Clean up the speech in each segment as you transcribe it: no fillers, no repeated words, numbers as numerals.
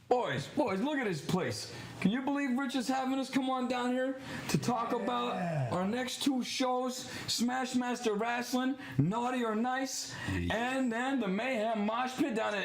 Boys, look at this place. Can you believe Rich is having us come on down here to talk about our next two shows, Smash Master Wrasslin, Naughty or Nice, and then the Mayhem Mosh Pit down at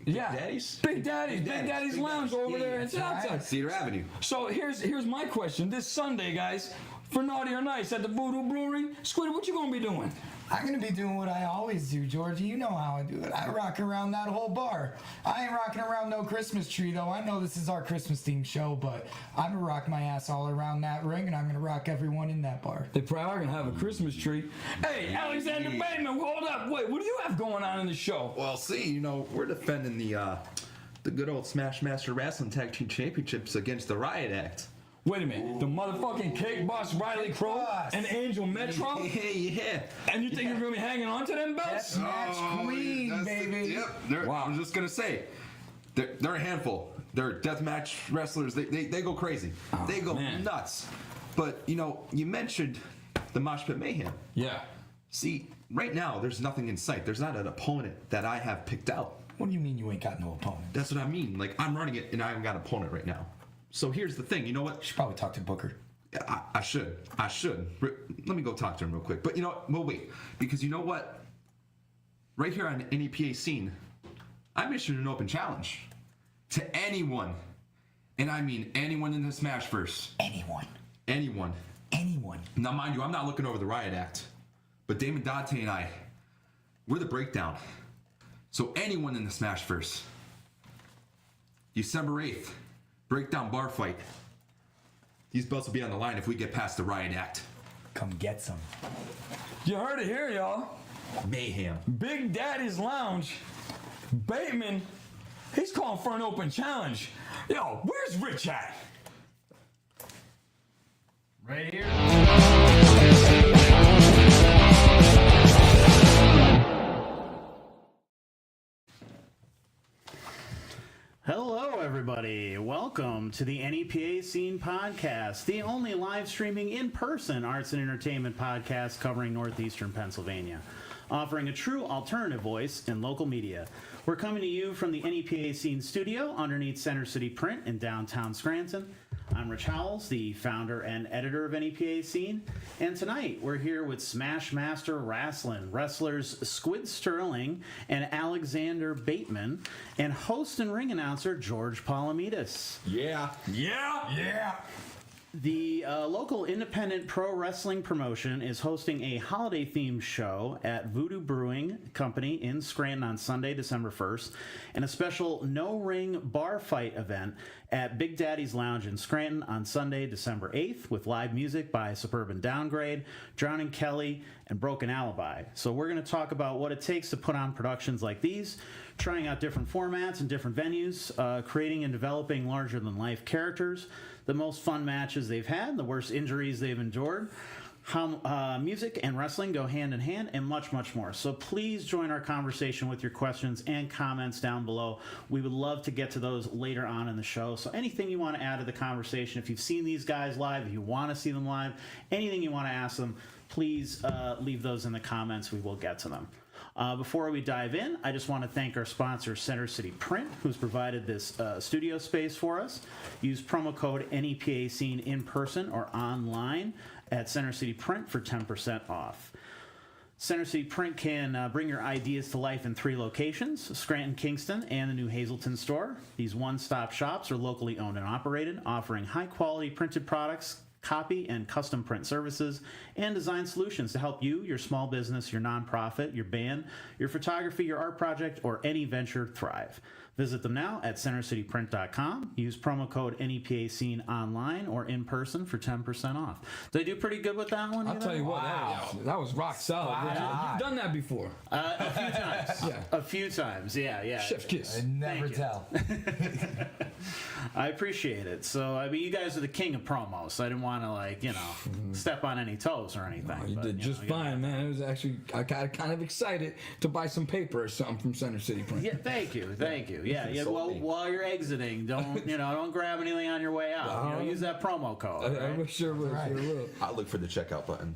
Big Daddy's Lounge over there in Southside. Cedar Avenue. So here's my question. This Sunday, guys, for Naughty or Nice at the Voodoo Brewery, Squid, what you gonna be doing? I'm going to be doing what I always do, Georgie. You know how I do it. I rock around that whole bar. I ain't rocking around no Christmas tree, though. I know this is our Christmas-themed show, but I'm going to rock my ass all around that ring, and I'm going to rock everyone in that bar. They probably are going to have a Christmas tree. Hey, Alexander Bateman, hold up. Wait, what do you have going on in the show? Well, see, we're defending the good old Smash Master Wrasslin Tag Team Championships against the Riot Act. Wait a minute, the motherfucking Cake Boss Riley Crow and Angel Metro? Yeah. And you think you're going to be hanging on to them belts? Deathmatch Queen, baby. Wow. I was just going to say, they're a handful. They're deathmatch wrestlers. They go crazy. They go nuts. But, you mentioned the Mosh Pit Mayhem. Yeah. See, right now, there's nothing in sight. There's not an opponent that I have picked out. What do you mean you ain't got no opponent? That's what I mean. Like, I'm running it, and I haven't got an opponent right now. So here's the thing. You know what? You should probably talk to Booker. I should. Let me go talk to him real quick. But we'll wait. Because you know what? Right here on NEPA scene, I'm issuing an open challenge to anyone. And I mean anyone in the Smashverse. Anyone. Now, mind you, I'm not looking over the Riot Act. But Damon Dante and I, we're the breakdown. So anyone in the Smashverse. December 8th. Breakdown bar fight. These belts will be on the line if we get past the Riot Act. Come get some. You heard it here, y'all. Mayhem. Big Daddy's Lounge. Bateman, he's calling for an open challenge. Yo, where's Rich at? Right here. Hello, everybody. Welcome to the NEPA Scene Podcast, the only live streaming in-person arts and entertainment podcast covering northeastern Pennsylvania, offering a true alternative voice in local media. We're coming to you from the NEPA Scene studio underneath Center City Print in downtown Scranton. I'm Rich Howells, the founder and editor of NEPA Scene, and tonight we're here with Smash Master Wrasslin, wrestlers Squid Sterling and Alexander Bateman, and host and ring announcer George Palamides. Yeah. The local independent pro wrestling promotion is hosting a holiday-themed show at Voodoo Brewing Company in Scranton on Sunday, December 1st, and a special no-ring bar fight event at Big Daddy's Lounge in Scranton on Sunday, December 8th, with live music by Suburban Downgrade, Drowning Kelly, and Broken Alibi. So we're going to talk about what it takes to put on productions like these, trying out different formats and different venues, creating and developing larger-than-life characters, the most fun matches they've had, the worst injuries they've endured, how music and wrestling go hand in hand, and much, much more. So please join our conversation with your questions and comments down below. We would love to get to those later on in the show. So anything you want to add to the conversation, if you've seen these guys live, if you want to see them live, anything you want to ask them, please leave those in the comments. We will get to them. Before we dive in, I just want to thank our sponsor, Center City Print, who's provided this studio space for us. Use promo code NEPA Scene in person or online at Center City Print for 10% off. Center City Print can bring your ideas to life in 3 locations, Scranton, Kingston, and the New Hazleton store. These one-stop shops are locally owned and operated, offering high-quality printed products, copy and custom print services, and design solutions to help you, your small business, your nonprofit, your band, your photography, your art project, or any venture thrive. Visit them now at centercityprint.com. Use promo code NEPA Scene online or in person for 10% off. Did I do pretty good with that one? I'll tell you what, that was rock solid. Wow. You've done that before. A few times. Yeah. A few times, yeah. Chef's kiss. I never tell. I appreciate it. So, I mean, you guys are the king of promos, so I didn't want to, step on any toes or anything. No, you did just fine, man. It was actually, I got kind of excited to buy some paper or something from Center City Print. Yeah, thank you. Yeah. Well, while you're exiting, don't grab anything on your way out. Use that promo code. I sure will. I'll look for the checkout button.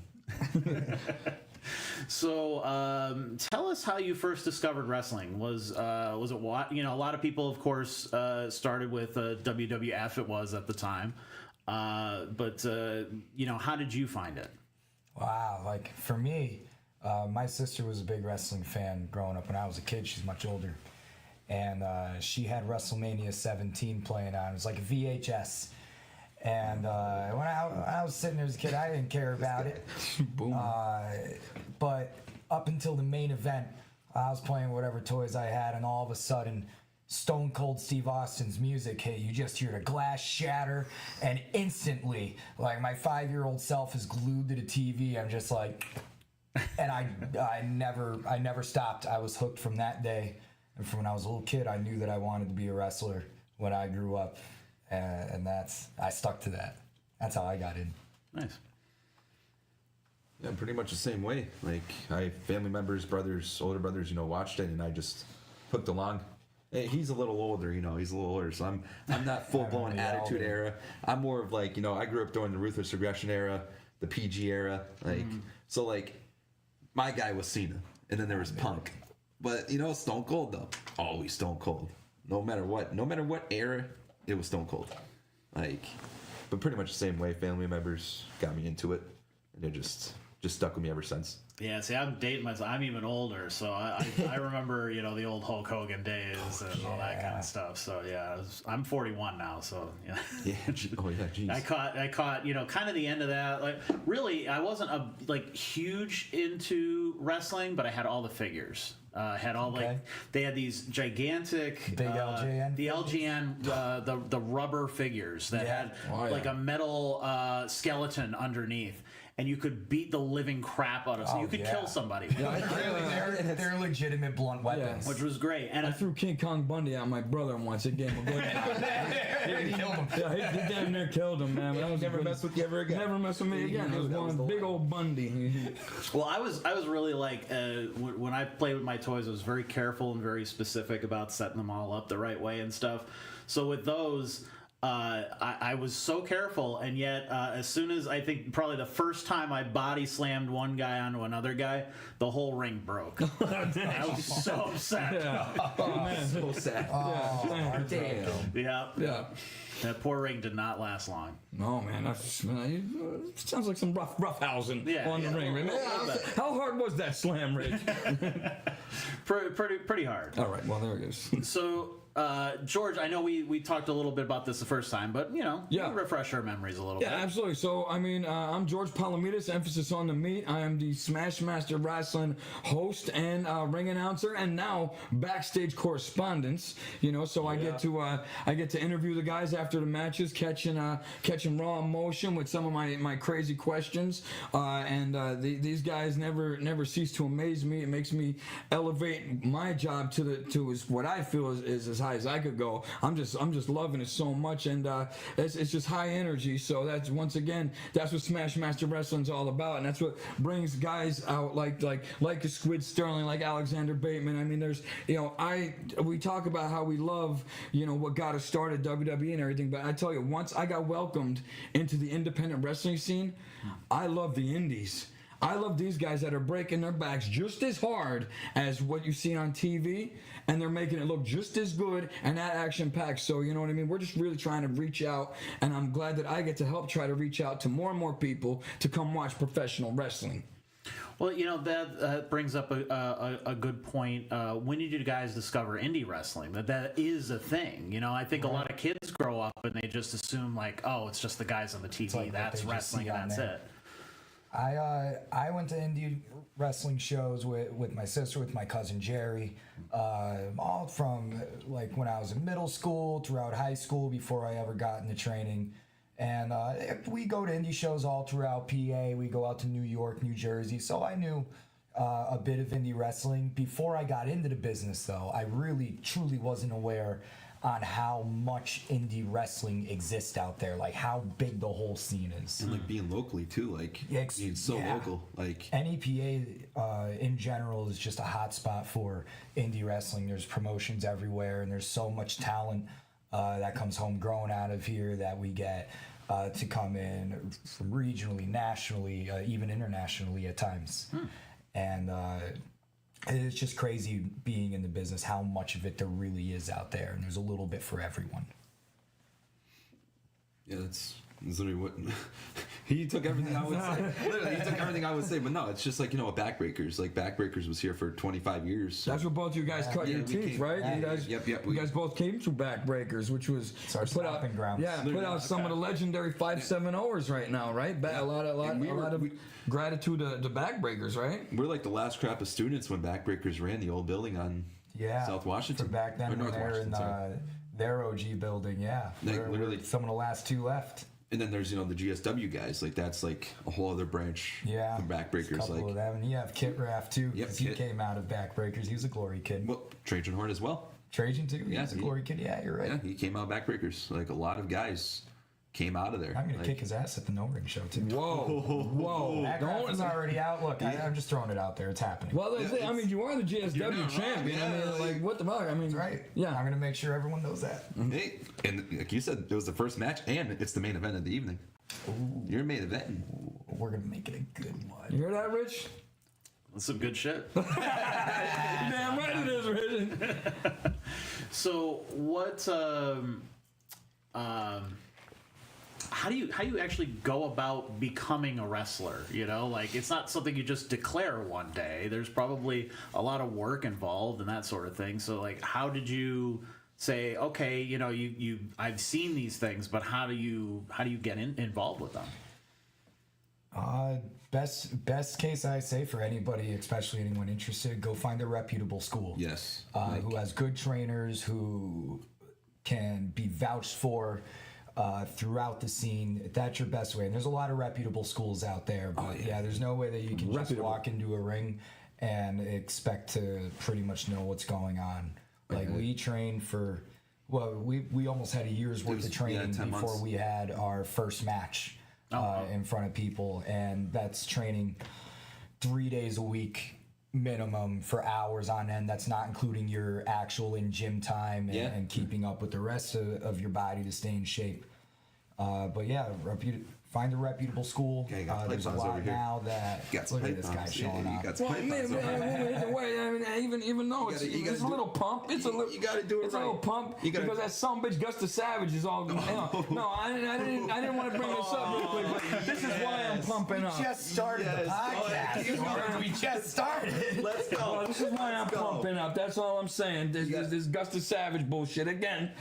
So, tell us how you first discovered wrestling. Was it what, a lot of people, of course, started with WWF. It was at the time, but how did you find it? Wow, like for me, my sister was a big wrestling fan growing up when I was a kid. She's much older. And she had WrestleMania 17 playing on. It was like a VHS. And when I was sitting there as a kid, I didn't care about it. Boom. But up until the main event, I was playing whatever toys I had, and all of a sudden, Stone Cold Steve Austin's music hit. You just hear the glass shatter, and instantly, like my 5-year-old self is glued to the TV. I'm just like, and I never stopped. I was hooked from that day. And from when I was a little kid, I knew that I wanted to be a wrestler when I grew up, and I stuck to that. That's how I got in. Nice. Yeah, pretty much the same way. Like, I family members, brothers, older brothers, watched it, and I just hooked along. Hey, he's a little older, he's a little older, so I'm not full-blown attitude era. I'm more of like, I grew up during the ruthless aggression era, the PG era, so like, my guy was Cena, and then there was Punk. But, Stone Cold, though, always Stone Cold. No matter what era, it was Stone Cold. Like, but pretty much the same way. Family members got me into it, and it just stuck with me ever since. Yeah, see, I'm dating myself. I'm even older, so I remember, the old Hulk Hogan days and all that kind of stuff. So, yeah, I'm 41 now, so, yeah. Yeah, oh, yeah, geez. I caught, kind of the end of that. Like, really, I wasn't, huge into wrestling, but I had all the figures. Had all they had these gigantic Big LJN the LGN the rubber figures that had like a metal skeleton underneath, and you could beat the living crap out of them. So you could kill somebody. They're legitimate blunt weapons, which was great. And I threw King Kong Bundy at my brother once a game. He killed him. Yeah, he damn near killed him, man. But Never mess with you ever again. Never mess with me again. It was one big old Bundy. Well, I was really like when I played with my toys, I was very careful and very specific about setting them all up the right way and stuff. So with those, I was so careful, and yet as soon as I think probably the first time I body slammed one guy onto another guy, the whole ring broke. I was so upset. Yeah. Oh man, So sad. Oh, Damn. yeah. That poor ring did not last long. No, man, it sounds like some rough housing on the ring. Man. How hard was that slam, Rick? Pretty hard. All right, well, there it is. So, George, I know we talked a little bit about this the first time, but, refresh our memories a little bit. Yeah, absolutely. So, I'm George Palomides, emphasis on the meat. I am the Smashmaster Wrestling host and ring announcer, and now backstage correspondence. So I get to interview the guys after the matches, catching raw emotion with some of my crazy questions. These guys never cease to amaze me. It makes me elevate my job to what I feel is as high as I could go. I'm just loving it so much, and it's just high energy. So that's once again that's what Smashmaster Wrestling's all about, and that's what brings guys out like a Squid Sterling, like Alexander Bateman. I mean, there's we talk about how we love what got us started, WWE and everything, but I tell you, once I got welcomed into the independent wrestling scene, I love the indies. I love these guys that are breaking their backs just as hard as what you see on TV, and they're making it look just as good and that action-packed. So, you know what I mean? We're just really trying to reach out, and I'm glad that I get to help try to reach out to more and more people to come watch professional wrestling. Well, that brings up a good point. When did you guys discover indie wrestling? That is a thing. I think a lot of kids grow up and they just assume like, oh, it's just the guys on the TV. like that's wrestling and that's it. I went to indie wrestling shows with my sister, with my cousin Jerry, all from like when I was in middle school, throughout high school, before I ever got into training. And we go to indie shows all throughout PA. We go out to New York, New Jersey. So I knew a bit of indie wrestling. Before I got into the business, though, I really, truly wasn't aware on how much indie wrestling exists out there, like how big the whole scene is. And like being locally too, like being so local. Like NEPA in general is just a hot spot for indie wrestling. There's promotions everywhere, and there's so much talent that comes homegrown out of here that we get to come in from regionally, nationally, even internationally at times. and it's just crazy being in the business how much of it there really is out there, and there's a little bit for everyone. Yeah, that's literally what he took everything I would say. Literally, he took everything I would say. But no, it's just like, Backbreakers. Like, Backbreakers was here for 25 years. That's where both you guys cut your we teeth, came- right? yeah, You guys, yep, you guys both came through Backbreakers, which was It's our stomping grounds. Yeah, put out some of the legendary 5.7-0ers right now, right? A lot of gratitude to Backbreakers, right? We're like the last crop of students when Backbreakers ran the old building on South Washington. For back then, Or North when they were Washington, sorry. in their OG building, Like, we're literally- some of the last two left. And then there's, the GSW guys. Like, that's like a whole other branch Yeah, from there's a Backbreakers. couple Like, of them. And you have Kit Raff too, Yep, because he Kit. came out of Backbreakers. He was a Glory kid. well, Trajan Horn as well. Trajan too. He Yeah, was a he- Glory kid. Yeah, you're right. Yeah, he came out of Backbreakers. Like, a lot of guys came out of there. I'm gonna Like, kick his ass at the No Ring show too. Whoa. That graph is already out. Look, I'm just throwing it out there. It's happening. Well, that's it. I mean, you are the GSW champion. yeah, I mean, like, what the fuck? I mean, That's right. Yeah. I'm gonna make sure everyone knows that. Hey, and like you said, it was the first match, and it's the main event of the evening. You're main event. We're gonna make it a good one. You hear that, Rich? That's some good shit. Damn right it is, Rich. So what? How do you actually go about becoming a wrestler? Like, it's not something you just declare one day. There's probably a lot of work involved and that sort of thing. So, like, how did you say, okay, you I've seen these things, but how do you get involved with them? Best case I say for anybody, especially anyone interested, go find a reputable school. Yes. Who has good trainers, who can be vouched for throughout the scene. That's your best way. And there's a lot of reputable schools out there. But yeah, there's no way that you can just walk into a ring and expect to pretty much know what's going on. Like, we trained for, we almost had a year's worth of training 10 before months. we had our first match in front of people. And that's training 3 days a week minimum for hours on end. That's not including your actual in-gym time and keeping up with the rest of your body to stay in shape. But yeah, find a reputable school. Okay, you got There's a pythons lot over here. now that, You got some look at this guy pythons. showing You up. got some Well, pythons over here. wait, I mean, even though it's a little pump, it's a little. You gotta do it It's a little right. pump You gotta- because that sumbitch Gusta Savage is all. No, I didn't want to bring this up real quick, but this is why I'm pumping up. Just started the podcast. We just started. Let's go. Well, this is why I'm pumping up. That's all I'm saying. This Gusta Savage bullshit again.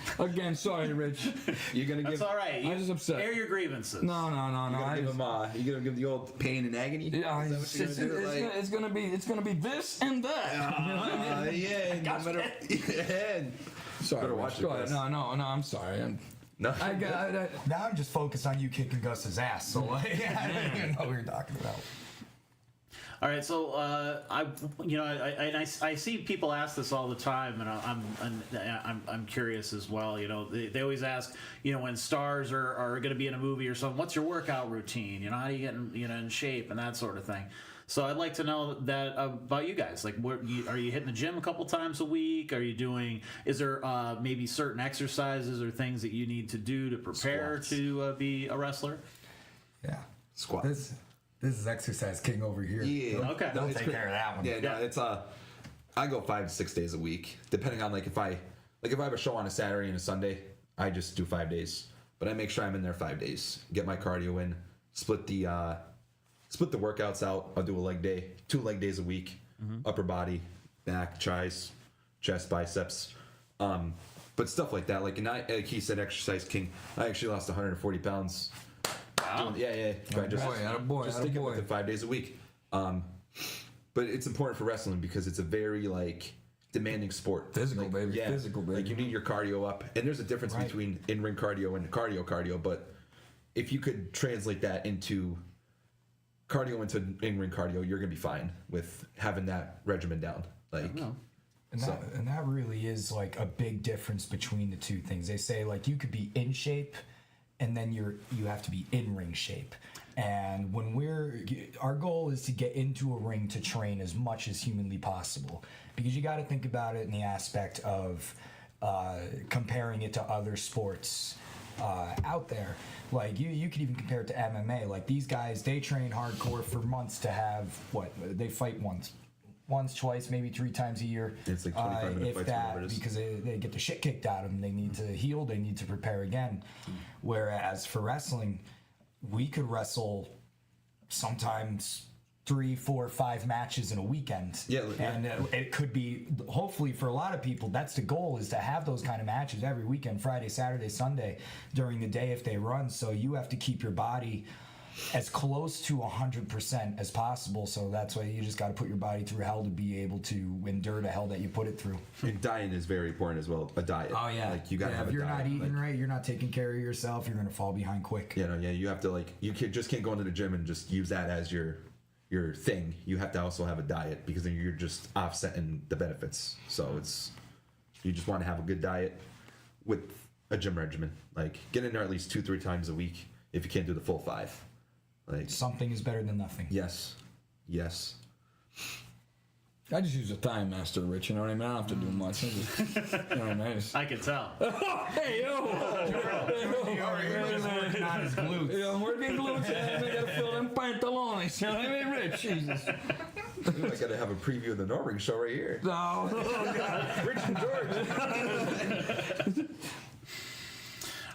Sorry, Rich. You're gonna That's give. all right. I'm just upset. Air your grievances. No. You're gonna give the old pain and agony. Yeah, Is that what you're gonna do? Like, it's gonna be this and that. yeah. No matter. Yeah. Sorry, Better Rich. watch it, Go ahead. guys. No. I'm sorry. No. Now I'm just focused on you kicking Gus's ass. So I don't even know what you're talking about. All right, so I see people ask this all the time, and I'm curious as well. They always ask, when stars are going to be in a movie or something, what's your workout routine? How do you get in shape and that sort of thing. So I'd like to know that about you guys. Like, are you hitting the gym a couple times a week? Are you doing? Is there maybe certain exercises or things that you need to do to prepare Squats. to be a wrestler? Yeah. Squats. This is exercise king over here. Yeah. Okay. They'll it's take pretty- care of that one. Yeah, no, it's I go 5 to 6 days a week, depending on if I have a show on a Saturday and a Sunday, I just do 5 days. But I make sure I'm in there 5 days, get my cardio in, split the workouts out. I'll do a leg day, 2 leg days a week, upper body, back, tries, chest, biceps, but stuff like that. Like he said, exercise king. I actually lost 140 pounds. Wow. Yeah. Attaboy, Just sticking with attaboy. it 5 days a week. But it's important for wrestling because it's a very demanding sport. Physical, baby. Physical, baby. Like, you need your cardio up, and there's a difference Right. between in-ring cardio and cardio. But if you could translate that into cardio into in-ring cardio, you're gonna be fine with having that regimen down. Like, And that really is like a big difference between the two things. They say like you could be in shape and then you have to be in ring shape. And when our goal is to get into a ring to train as much as humanly possible, because you got to think about it in the aspect of comparing it to other sports. out there. Like you could even compare it to MMA. Like these guys, they train hardcore for months to have they fight once, twice, maybe 3 times a year. It's like 25-minute if fights, that, whatever it is. because they get the shit kicked out of them. They need to heal. They need to prepare again. Whereas for wrestling, we could wrestle sometimes 3, 4, 5 matches in a weekend. Yeah. And it could be, hopefully for a lot of people, that's the goal, is to have those kind of matches every weekend, Friday, Saturday, Sunday, during the day if they run. So you have to keep your body as close to 100% as possible. So that's why you just got to put your body through hell to be able to endure the hell that you put it through. And diet is very important as well. A diet. Oh yeah. Like you gotta have if a you're diet. not eating like, right, you're not taking care of yourself, you're gonna fall behind quick. Yeah, you have to just can't go into the gym and just use that as your thing. You have to also have a diet, because then you're just offsetting the benefits. So you just want to have a good diet with a gym regimen. Like get in there at least 2-3 times a week if you can't do the full 5. Like Something is better than nothing. yes. I just use a time master, Rich. You know what I mean? I don't have to do much. I just, you know what I mean? I just- I can tell. Hey, yo! Working on his glutes. Yeah, I'm working glutes, and I gotta fill them pantalones. You know what I mean, Rich? Jesus. I gotta have a preview of the No Ring show right here. No. Oh, God. Rich and George.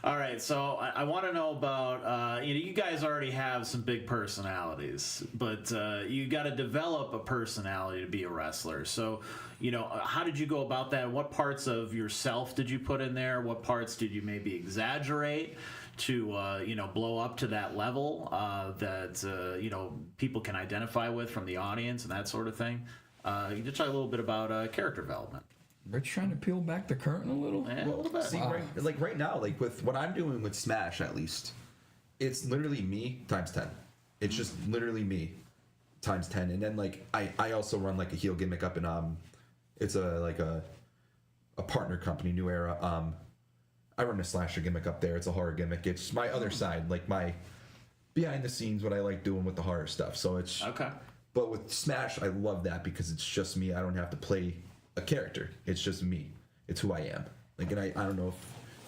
All right, so I want to know about you guys already have some big personalities, but you got to develop a personality to be a wrestler. So, how did you go about that? What parts of yourself did you put in there? What parts did you maybe exaggerate to blow up to that level that people can identify with from the audience and that sort of thing? You just talk a little bit about character development. Rich trying to peel back the curtain a little? Yeah, a little bit. See, right now, like with what I'm doing with Smash, at least, it's literally me times 10. It's just literally me times 10. And then like I also run like a heel gimmick up in it's a partner company, New Era. I run a slasher gimmick up there. It's a horror gimmick. It's my other side, like my behind the scenes, what I like doing with the horror stuff. So it's Okay. But with Smash, I love that because it's just me. I don't have to play a character. It's just me. It's who I am. Like, and I don't know if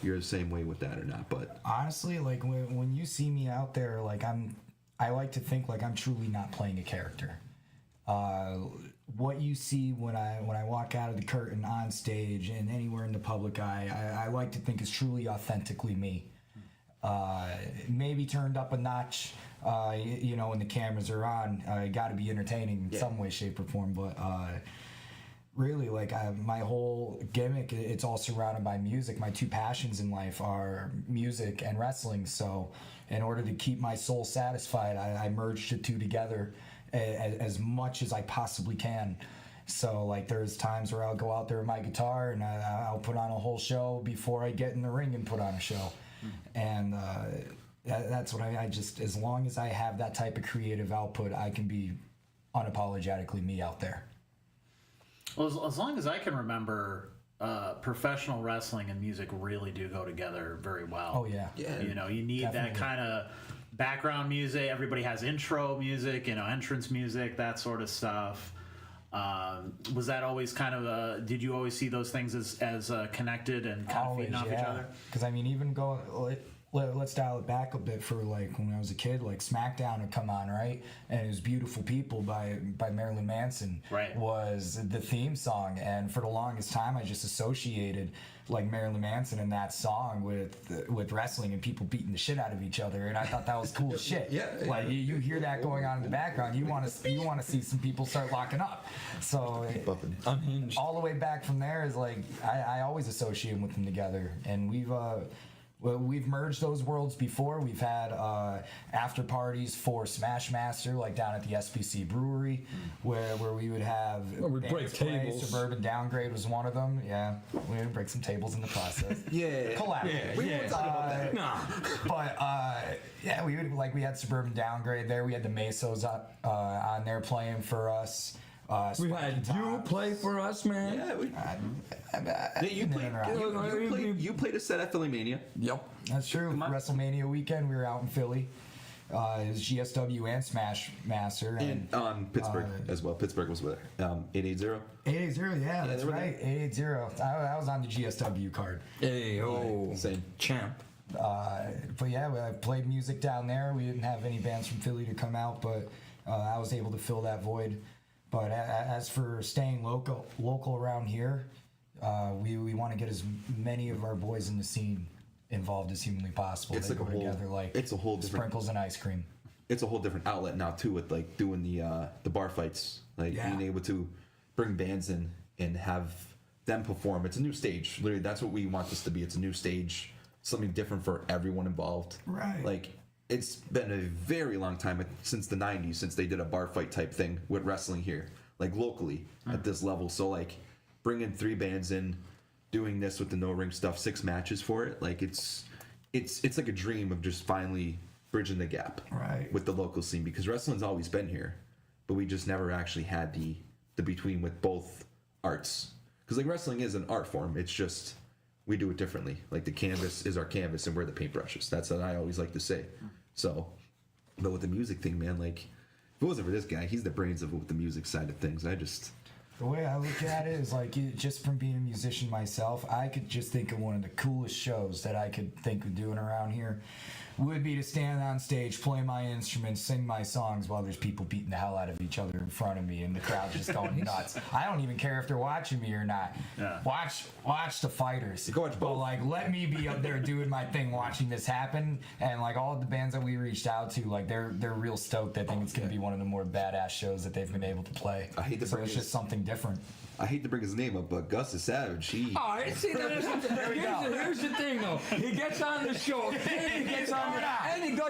you're the same way with that or not, but Honestly, like when you see me out there, like I like to think like I'm truly not playing a character. What you see when I walk out of the curtain on stage and anywhere in the public eye, I like to think is truly authentically me. Maybe turned up a notch, when the cameras are on. Got to be entertaining in some way, shape, or form, but. Really, like my whole gimmick, it's all surrounded by music. My 2 passions in life are music and wrestling. So in order to keep my soul satisfied, I merged the 2 together as much as I possibly can. So like there's times where I'll go out there with my guitar and I'll put on a whole show before I get in the ring and put on a show. And that's what I just, as long as I have that type of creative output, I can be unapologetically me out there. Well, as long as I can remember, professional wrestling and music really do go together very well. Oh yeah. yeah. You need that Definitely. kind of background music. Everybody has intro music, entrance music, that sort of stuff. Was that always kind of did you always see those things as connected and kind of feeding off each other? Because I mean, even let's dial it back a bit. For like when I was a kid, like SmackDown would come on, right? And it was "Beautiful People" by Marilyn Manson. Right. Was the theme song, and for the longest time, I just associated like Marilyn Manson and that song with wrestling and people beating the shit out of each other, and I thought that was cool as shit. Yeah. Like you hear that going on in the background, you want to see some people start locking up. So Unhinged. all the way back from there is like I always associate with them together, and we've merged those worlds before. We've had after parties for Smash Master, like down at the SPC Brewery, where we would have we'd break bands play. tables. Suburban Downgrade was one of them. Yeah, we would break some tables in the process. Yeah. Collaborate. We won't talk about that. Nah. But yeah, we had Suburban Downgrade there. We had the Mesos up on there playing for us. We had you play for us, man. Yeah, you played a set at Philly Mania. Yep. That's true. on. WrestleMania weekend, we were out in Philly. It was GSW and Smash Master. And Pittsburgh as well. Pittsburgh was with 880. 880, yeah, that's they were right. 880. I was on the GSW card. Hey, oh. Same. Champ. But yeah, I played music down there. We didn't have any bands from Philly to come out, but I was able to fill that void. But as for staying local around here, we want to get as many of our boys in the scene involved as humanly possible. It's they like go together like it's a whole different sprinkles and ice cream. It's a whole different outlet now too, with like doing the bar fights, like being able to bring bands in and have them perform. It's a new stage. Literally, that's what we want this to be. It's a new stage, something different for everyone involved. Right. Like it's been a very long time since the '90s since they did a bar fight type thing with wrestling here, like locally at this level. So like bringing 3 bands in, doing this with the no ring stuff, 6 matches for it, like it's like a dream of just finally bridging the gap with the local scene, because wrestling's always been here, but we just never actually had the between with both arts, because like wrestling is an art form. It's just we do it differently. Like the canvas is our canvas and we're the paintbrushes. That's what I always like to say. So, but with the music thing, man, like if it wasn't for this guy, he's the brains of with the music side of things. The way I look at it is like, just from being a musician myself, I could just think of one of the coolest shows that I could think of doing around here would be to stand on stage, play my instruments, sing my songs while there's people beating the hell out of each other in front of me and the crowd just going nuts. I don't even care if they're watching me or not. Yeah. Watch the fighters. Go watch both. But like, let me be up there doing my thing, watching this happen. And like all of the bands that we reached out to, like they're real stoked. I think it's going to be one of the more badass shows that they've been able to play. I hate to so bring it's it- just something different. I hate to bring his name up, but Gus is savage. See, here's the thing, though. He gets on the show.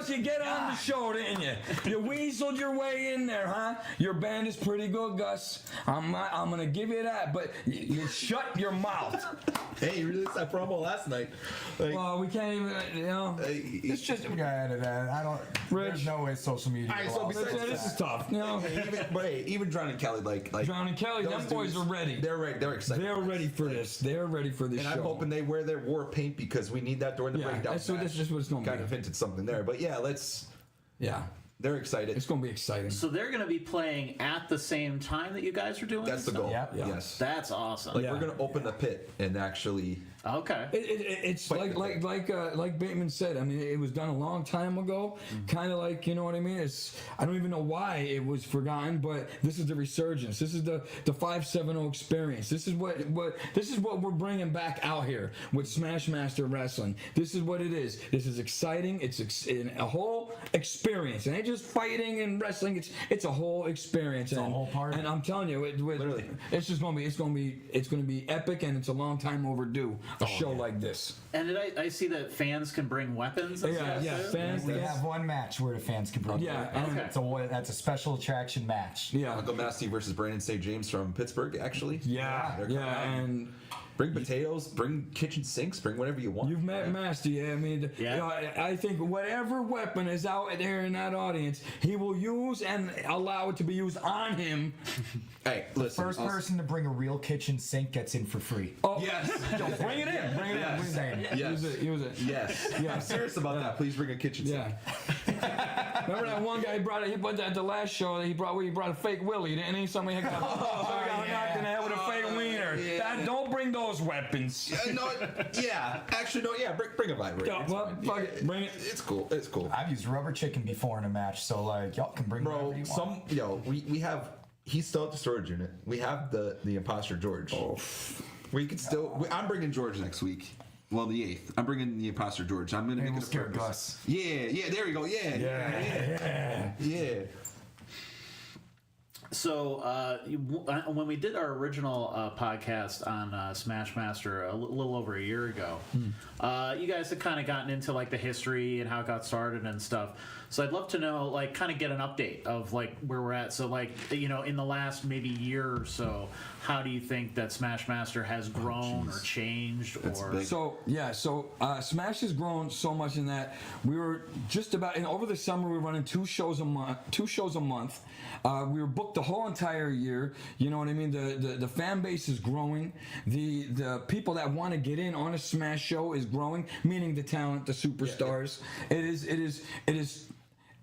You get on the show, didn't you? You weaseled your way in there, huh? Your band is pretty good, Gus. I'm gonna give you that, but you shut your mouth. Hey, you released that promo last night. Like, Well, we can't even, it's just. We got edit that. I don't. Rich. There's no way social media. All right, so allows besides that. This is tough, you know. even John and Kelly, like John and Kelly, those them boys dudes, are ready. They're ready. They're excited. They're ready for this. They're ready for this And show. I'm hoping they wear their war paint, because we need that during the Yeah, breakdown. that's just what it's gonna kind be. of hinted something there, but yeah, Yeah, they're excited. it's gonna be exciting. So they're going to be playing at the same time that you guys are doing That's the this goal. stuff? Yep. Yes. That's awesome. Like Yeah. we're gonna open the pit and actually. Okay. It's But- like Bateman said. I mean, it was done a long time ago. Kind of like, you know what I mean. I don't even know why it was forgotten, but this is the resurgence. This is the 570 experience. This is what we're bringing back out here with Smashmaster Wrestling. This is what it is. This is exciting. It's a whole experience. It ain't just fighting and wrestling. It's a whole experience. It's a whole party. And I'm telling you, Literally. it's gonna be epic, and it's a long time overdue. A show like this. And did I see that fans can bring weapons? And stuff Yeah, too? fans. We have one match where the fans can bring. Yeah, and- that's a special attraction match. Yeah. Uncle Masty versus Brandon St. James from Pittsburgh, actually. Yeah, They're coming yeah, out. and Bring potatoes, bring kitchen sinks, bring whatever you want. you've met Master. Yeah, I mean, Yeah. you know, I think whatever weapon is out there in that audience, he will use and allow it to be used on him. Hey, listen. First person to bring a real kitchen sink gets in for free. Oh, Yes. yo, bring it in. Bring it Yes. in. Saying. Yes. Use it. Yes. Yeah. I'm serious about that. Please bring a kitchen sink. Yeah. Remember that one guy brought it? He put that at the last show. He brought a fake Willie, didn't he? Somebody got knocked in the head with a fake wiener. Yeah. Don't bring those weapons. No, yeah. Actually, no, yeah. Bring a vibrator. Yeah, well, fuck it. Bring it. It's cool. It's cool. I've used rubber chicken before in a match, so like y'all can bring Bro, whatever you want. we have. He's still at the storage unit. We have the imposter George. Oh. We could still. I'm bringing George next week. Well, the 8th. I'm bringing the imposter George. I'm gonna Maybe make we'll it a scare purpose. Gus. Yeah. There we go. Yeah. So when we did our original podcast on Smashmaster a little over a year ago, you guys had kind of gotten into like the history and how it got started and stuff. So I'd love to know, like, kind of get an update of like where we're at. So like, you know, in the last maybe year or so, how do you think that Smashmaster has grown or changed? That's or big. So Smash has grown so much in that we were just about, and over the summer we were running 2 shows a month. We were booked the whole entire year. You know what I mean? The fan base is growing. The people that want to get in on a Smash show is growing, meaning the talent, the superstars. It is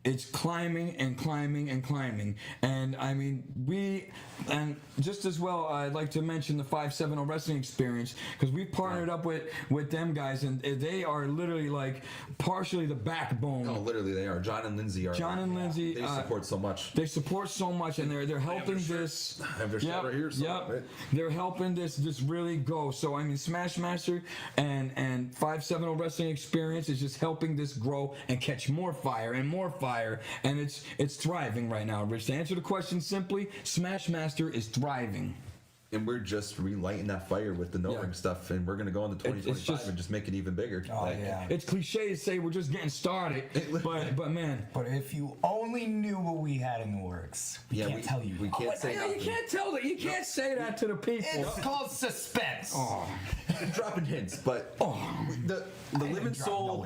it's climbing and climbing and climbing. And I mean, and just as well, I'd like to mention the 570 Wrestling Experience, because we've partnered up with them guys, and they are literally like partially the backbone. No, literally they are. John and Lindsay are. John and Lindsay, They support so much. They support so much, and they're helping this. I have their shirt right here. So, right? They're helping this really go. So I mean, Smash Master and 570 Wrestling Experience is just helping this grow and catch more fire and more fire, and it's thriving right now. Rich, to answer the question simply, Smash Master is thriving. And we're just relighting that fire with the no ring stuff, and we're gonna go into 2025 and just make it even bigger. Oh yeah. It's cliche to say we're just getting started, but man. But if you only knew what we had in the works, we can't tell you. We can't say You nothing. can't tell that. You can't say that to the people. It's called suspense. Oh. Dropping hints, but the living soul,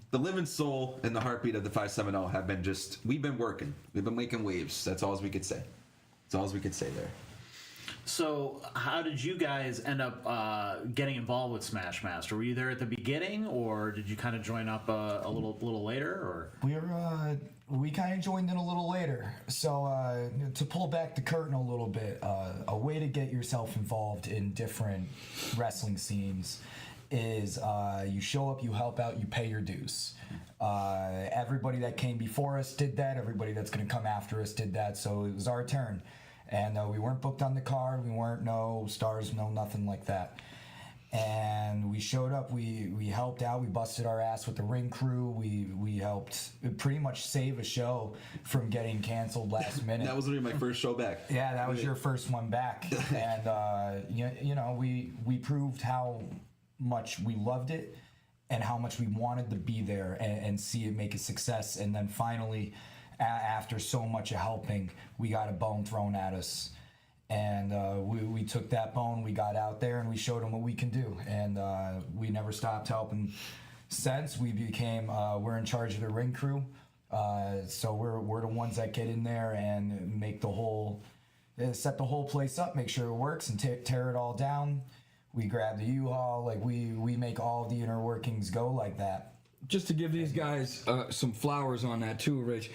the living soul and the heartbeat of the 570 have been we've been working. We've been making waves. That's all we could say. That's all we could say there. So, how did you guys end up getting involved with Smash Master? Were you there at the beginning, or did you kind of join up a little later? Or We kind of joined in a little later. So to pull back the curtain a little bit, a way to get yourself involved in different wrestling scenes is you show up, you help out, you pay your dues. Everybody that came before us did that. Everybody that's going to come after us did that. So it was our turn. And we weren't booked on the card. We weren't no stars, no nothing like that. And we showed up. We helped out. We busted our ass with the ring crew. We helped pretty much save a show from getting canceled last minute. That was really my first show back. Yeah, that was your first one back. And you know, we proved how much we loved it and how much we wanted to be there and see it make a success. And then finally, after so much of helping, we got a bone thrown at us, and we took that bone, we got out there, and we showed them what we can do, and we never stopped helping since. We became we're in charge of the ring crew, so we're the ones that get in there and make set the whole place up, make sure it works, and tear it all down. We grab the U-Haul, like we make all the inner workings go like that. Just to give these guys some flowers on that too, Rich.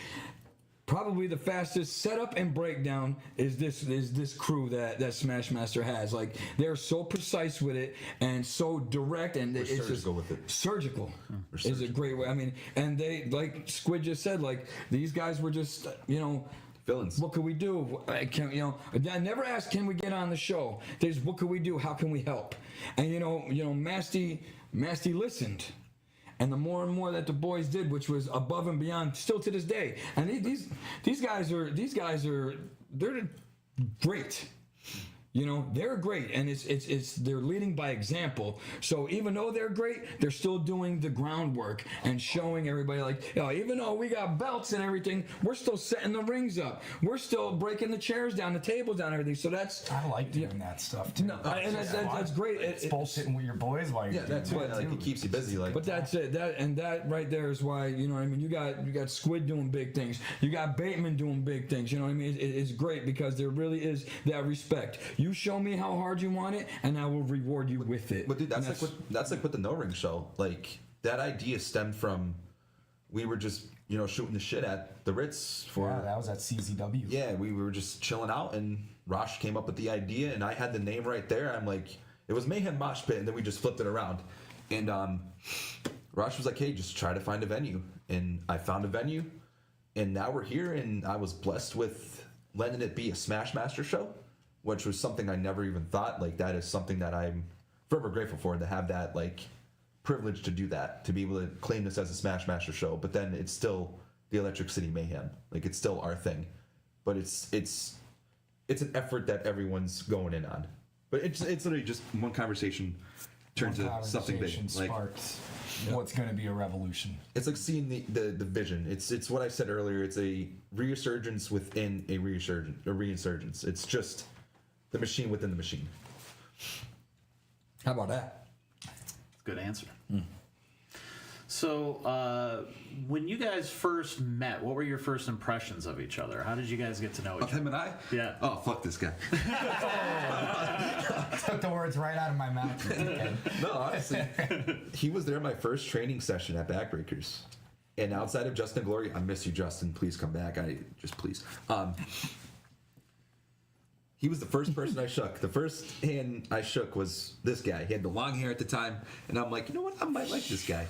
Probably the fastest setup and breakdown is this crew that Smash Master has. Like, they're so precise with it and so direct, and it's surgical just with it. surgical is a great way. I mean, and they, like Squid just said, like, these guys were just, you know, villains. What can we do? I never asked, can we get on the show? They just, what can we do? How can we help? And you know, Masty listened. And the more and more that the boys did, which was above and beyond, still to this day. And these guys are they're great. You know, they're great, and it's they're leading by example. So even though they're great, they're still doing the groundwork and showing everybody, like, even though we got belts and everything, we're still setting the rings up. We're still breaking the chairs down, the tables down, everything. So that's I like doing that stuff too. No, and that's great. It's bullshitting with your boys while you're doing that's what like it keeps you busy. Like, but that's it. That right there is why, you know what I mean. You got Squid doing big things. You got Bateman doing big things. You know what I mean. It's great because there really is that respect. You show me how hard you want it, and I will reward you with it. But dude, that's like with the No Ring show. Like, that idea stemmed from, we were just, you know, shooting the shit at the Ritz for. Yeah, that was at CZW. Yeah, we were just chilling out, and Rosh came up with the idea, and I had the name right there. I'm like, it was Mayhem Mosh Pit, and then we just flipped it around. And Rosh was like, hey, just try to find a venue. And I found a venue, and now we're here, and I was blessed with letting it be a Smash Master show, which was something I never even thought. Like, that is something that I'm forever grateful for, to have that, like, privilege to do that, to be able to claim this as a Smash Master show. But then it's still the Electric City Mayhem. Like, it's still our thing. But it's an effort that everyone's going in on. But it's literally just one conversation turned to something big. Sparked what's going to be a revolution. It's like seeing the vision. It's what I said earlier. It's a resurgence within a resurgence. It's just the machine within the machine. How about that? Good answer. So, when you guys first met, what were your first impressions of each other? How did you guys get to know each Of him and I? Yeah. Oh, fuck this guy. Took the words right out of my mouth. No, honestly, he was there my first training session at Backbreakers. And outside of Justin Glory, I miss you, Justin. Please come back. Please. He was the first person I shook. The first hand I shook was this guy. He had the long hair at the time, and I'm like, you know what? I might like this guy.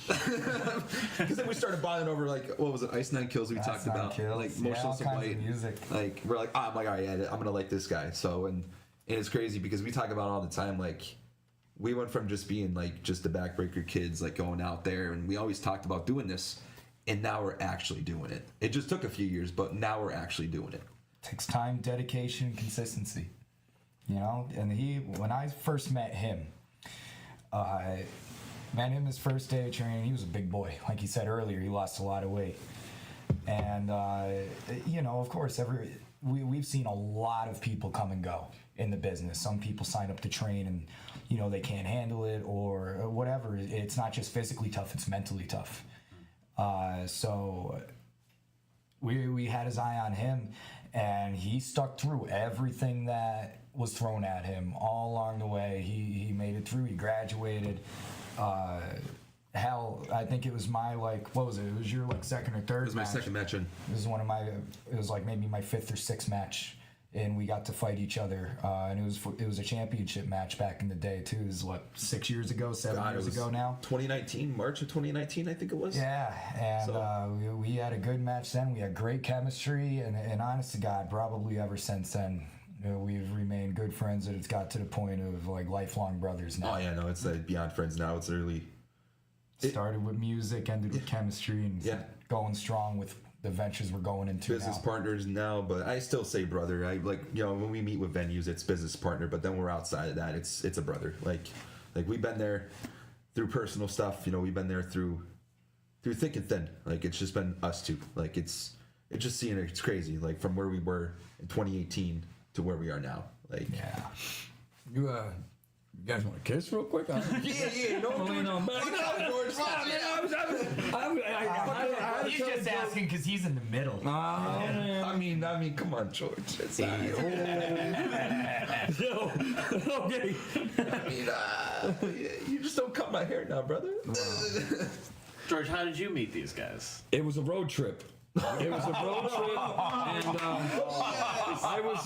Because then we started bonding over, like, what was it, Ice Nine Kills we talked about, Kills. like Yeah, Motionless all and kinds of White. music. Like we're like, I'm like, all right, yeah, I'm gonna like this guy. So and it's crazy because we talk about it all the time. Like we went from just being like just the backbreaker kids, like going out there, and we always talked about doing this, and now we're actually doing it. It just took a few years, but now we're actually doing it. Takes time, dedication, consistency. You know, and when I first met him, met him his first day of training. He was a big boy, like he said earlier. He lost a lot of weight, and you know, of course, we've seen a lot of people come and go in the business. Some people sign up to train, and you know they can't handle it or whatever. It's not just physically tough; it's mentally tough. So we had his eye on him, and he stuck through everything that was thrown at him all along the way. He made it through. He graduated. Hell, I think it was my what was it? It was your second or third. It was my second match in. It was it was like maybe my fifth or sixth match, and we got to fight each other. And it was a championship match back in the day too. It was 6 years ago, 7 years ago now. 2019, March of 2019, I think it was. Yeah, and we had a good match then. We had great chemistry, and honest to God, probably ever since then, you know, we've remained good friends. And it's got to the point of lifelong brothers now. Oh yeah, no, it's beyond friends now. It's literally. Started with music, ended with chemistry, and going strong with the ventures we're going into business partners now, but I still say brother. I when we meet with venues, it's business partner, but then we're outside of that, it's a brother. Like we've been there through personal stuff, we've been there through thick and thin. Like it's just been us two. Like it's just seeing it's crazy. Like from where we were in 2018 to where we are now. Like You guys want to kiss real quick? yeah, no, lean on back. He's just asking because he's in the middle. I mean, come on, George. It's Okay. I mean, you just don't cut my hair now, brother. George, how did you meet these guys? It was a road trip. It was a road trip,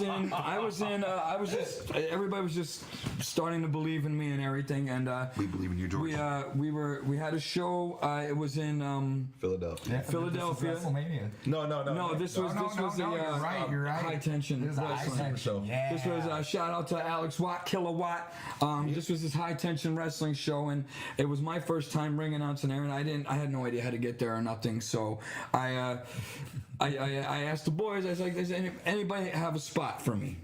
and everybody was just starting to believe in me and everything, and we believe in you, George. We had a show. It was in Philadelphia. Philadelphia. WrestleMania. No, this was You're right. high tension. This is a high wrestling. tension. Yeah. This was a shout out to Alex Watt, Kilowatt. This was his high tension wrestling show, and it was my first time ring announcing there, and I had no idea how to get there or nothing. So I asked the boys. I was like, "Does anybody have a spot for me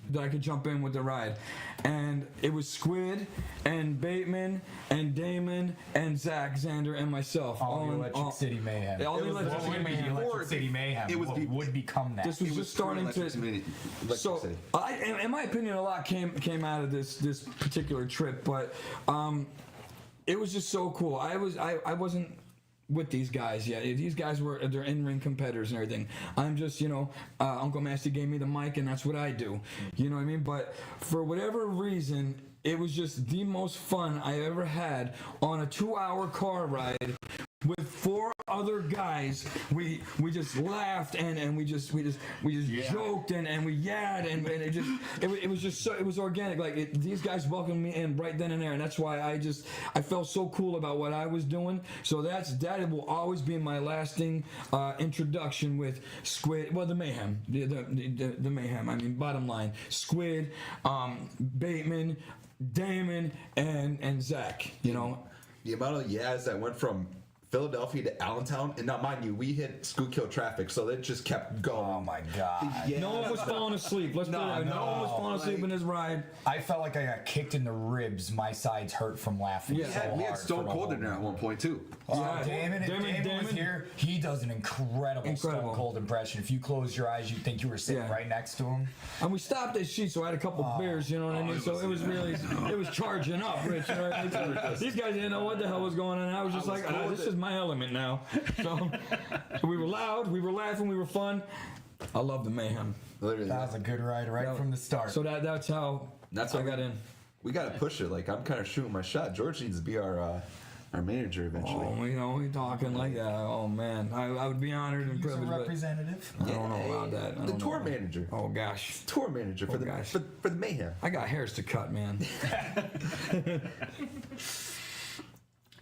that I could jump in with the ride?" And it was Squid and Bateman and Damon and Zach Xander and myself. All the Electric City Mayhem. All the Electric City Mayhem. Electric City Mayhem. It was would become that. This was just starting to. So, in my opinion, a lot came out of this particular trip, but it was just so cool. I wasn't with these guys yet. These guys they're in-ring competitors and everything. I'm just, Uncle Masty gave me the mic and that's what I do. You know what I mean? But for whatever reason, it was just the most fun I ever had on a 2-hour car ride with 4 other guys. We just laughed and we just joked and we yabbed and it was just so, it was organic. Like these guys welcomed me in right then and there, and that's why I felt so cool about what I was doing. So that will always be my lasting introduction with Squid. Well, the Mayhem, the Mayhem. I mean, bottom line, Squid, Bateman, Damon, and Zach. The amount of yas that went from Philadelphia to Allentown, and now mind you, we hit Schuylkill traffic, so it just kept going. Oh my God! No one was falling asleep. Let's put it out. No one was falling asleep in his ride. I felt like I got kicked in the ribs. My sides hurt from laughing. We had Stone Cold in there at one point too. Damon was here. He does an incredible Stone Cold impression. If you close your eyes, you'd think you were sitting right next to him. And we stopped at Sheets, so I had a couple beers. You know what I mean? So it was really, it was charging up, Rich. These guys didn't know what the hell was going on. I was just this is my element now. So we were loud, we were laughing, we were fun. I love the Mayhem. Literally. That was a good ride from the start. So that's how I got in. We got to push it. Like I'm kind of shooting my shot. George needs to be our our manager eventually. Oh, we talking like that. Oh man, I would be honored and He's a privileged. But representative. I don't know about that. I The don't tour know. manager. Oh gosh, Tour manager for gosh. for the mayhem. I got hairs to cut, man.